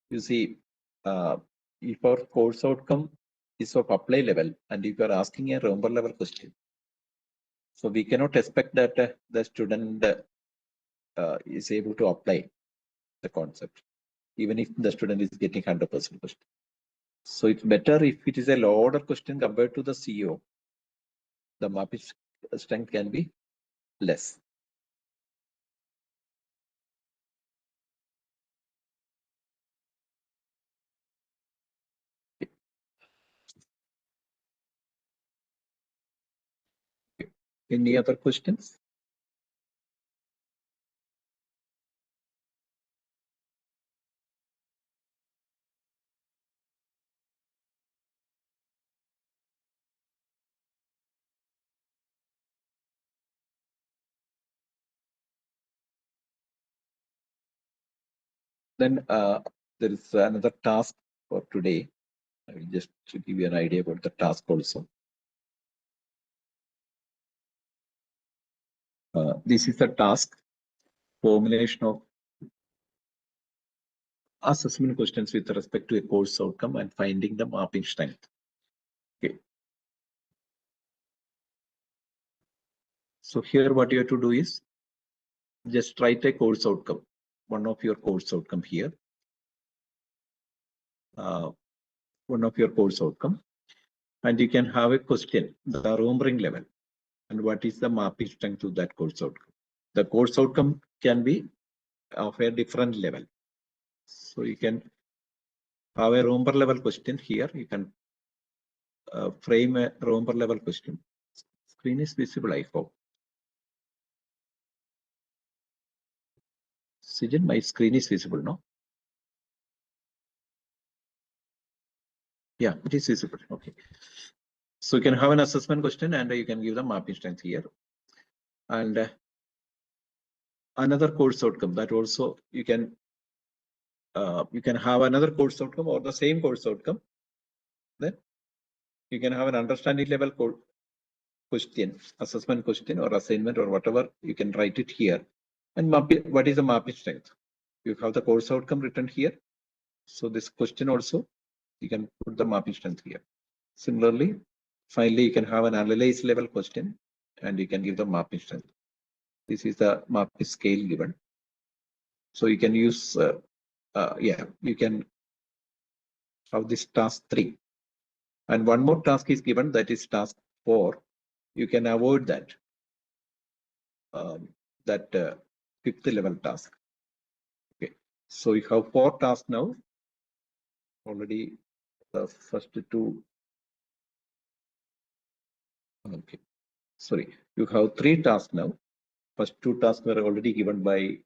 you see, if our course outcome is of apply level and if you are asking a Romer level question, so we cannot expect that the student is able to apply the concept, even if the student is getting 100% question. So it's better if it is a low order question compared to the CO, the marking strength can be less. Any other questions? Then there is another task for today. I will just to give you an idea about the task also. This is a task, formulation of assessment questions with respect to a course outcome and finding the mapping strength. Okay. So here what you have to do is just write a course outcome, one of your course outcome here. One of your course outcome, and you can have a question, the Romering level, and what is the mapping strength to that course outcome. The course outcome can be of a different level. So you can have a Romer level question here. You can frame a Romer level question. Screen is visible, I hope. Sijin, my screen is visible, no? Yeah, it is visible. Okay. So you can have an assessment question and you can give the mapping strength here. And another course outcome that also you can have another course outcome or the same course outcome. Then you can have an understanding level question, assessment question or assignment or whatever. You can write it here. And map it, what is the mapping strength? You have the course outcome written here. So this question also, you can put the mapping strength here. Similarly, finally, you can have an analyze level question and you can give the mapping strength. This is the mapping scale given. So you can use, you can have this task 3. And one more task is given, that is task 4. You can avoid that, fifth level task. Okay, so you have 4 tasks now. Already the first 2. Okay, sorry, you have 3 tasks now. First 2 tasks were already given by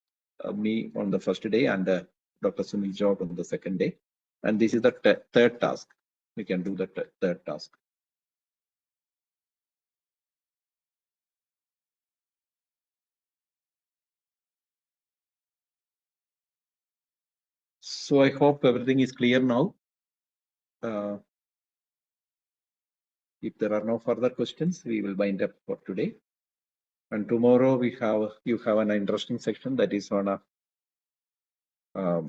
me on the first day and Dr. Sunil Jog on the second day. And this is the third task. We can do the third task. So I hope everything is clear now. If there are no further questions, we will wind up for today. And tomorrow you have an interesting section that is on a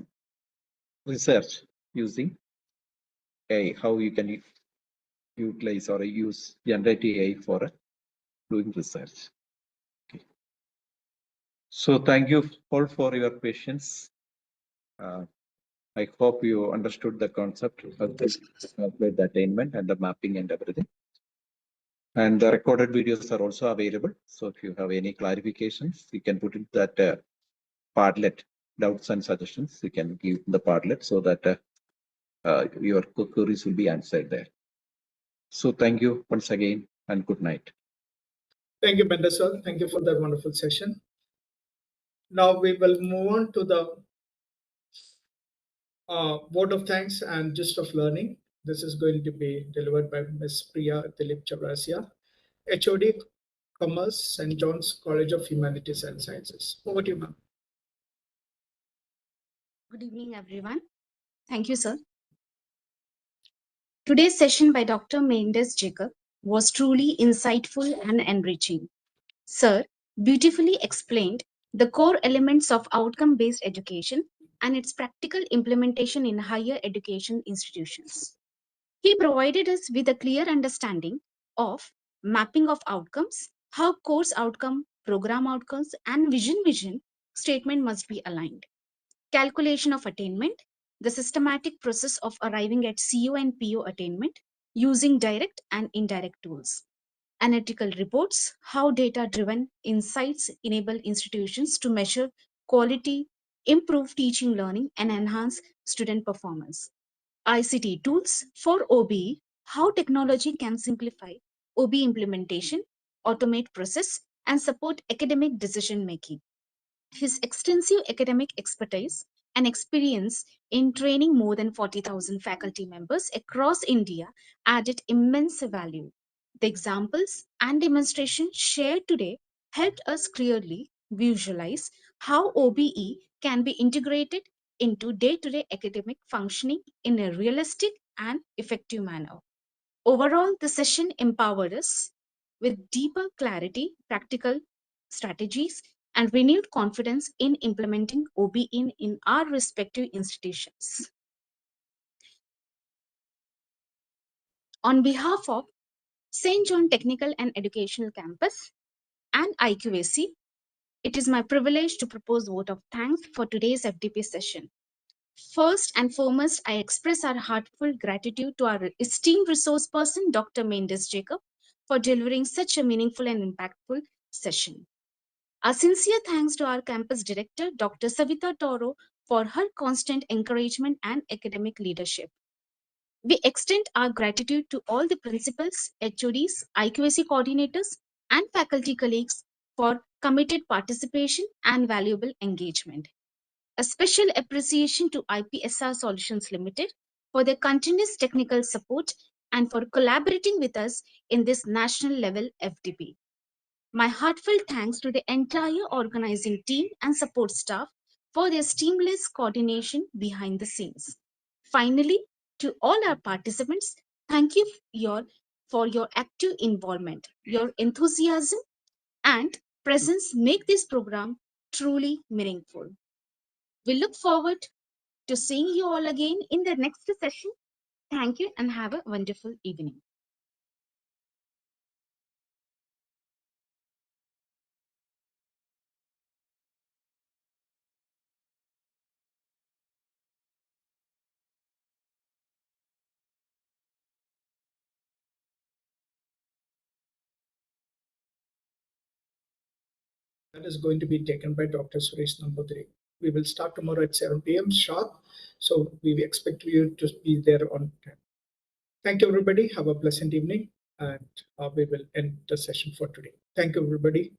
research using AI, how you can utilize or use generative AI for doing research. Okay. So thank you all for your patience. I hope you understood the concept of this the attainment and the mapping and everything. And the recorded videos are also available. So if you have any clarifications, you can put in that Padlet, doubts and suggestions. You can give the Padlet so that your queries will be answered there. So thank you once again and good night. Thank you, Mendus sir. Thank you for that wonderful session. Now we will move on to the vote of thanks and gist of learning. This is going to be delivered by Ms. Priya Dilip Chabrasia, HOD, Commerce, St. John's College of Humanities and Sciences. Over to you, ma'am. Good evening, everyone. Thank you, sir. Today's session by Dr. Mendus Jacob was truly insightful and enriching. Sir beautifully explained the core elements of outcome-based education and its practical implementation in higher education institutions. He provided us with a clear understanding of mapping of outcomes, how course outcome, program outcomes, and vision statement must be aligned. Calculation of attainment, the systematic process of arriving at CO and PO attainment using direct and indirect tools. Analytical reports, how data-driven insights enable institutions to measure quality, improve teaching learning, and enhance student performance. ICT tools for OBE, how technology can simplify OBE implementation, automate process, and support academic decision-making. His extensive academic expertise and experience in training more than 40,000 faculty members across India added immense value. The examples and demonstrations shared today helped us clearly visualize how OBE can be integrated into day-to-day academic functioning in a realistic and effective manner. Overall, the session empowered us with deeper clarity, practical strategies, and renewed confidence in implementing OBE in our respective institutions. On behalf of St. John Technical and Educational Campus and IQAC, it is my privilege to propose a vote of thanks for today's FDP session. First and foremost, I express our heartfelt gratitude to our esteemed resource person, Dr. Mendus Jacob, for delivering such a meaningful and impactful session. Our sincere thanks to our campus director, Dr. Savita Toro, for her constant encouragement and academic leadership. We extend our gratitude to all the principals, HODs, IQAC coordinators, and faculty colleagues for committed participation and valuable engagement. A special appreciation to IPSR Solutions Limited for their continuous technical support and for collaborating with us in this national level FDP. My heartfelt thanks to the entire organizing team and support staff for their seamless coordination behind the scenes. Finally, to all our participants, thank you for your active involvement. Your enthusiasm and presence make this program truly meaningful. We look forward to seeing you all again in the next session. Thank you and have a wonderful evening. That is going to be taken by Dr. Suresh Nambudiri. We will start tomorrow at 7 p.m. sharp. So we expect you to be there on time. Thank you, everybody. Have a pleasant evening. And we will end the session for today. Thank you, everybody.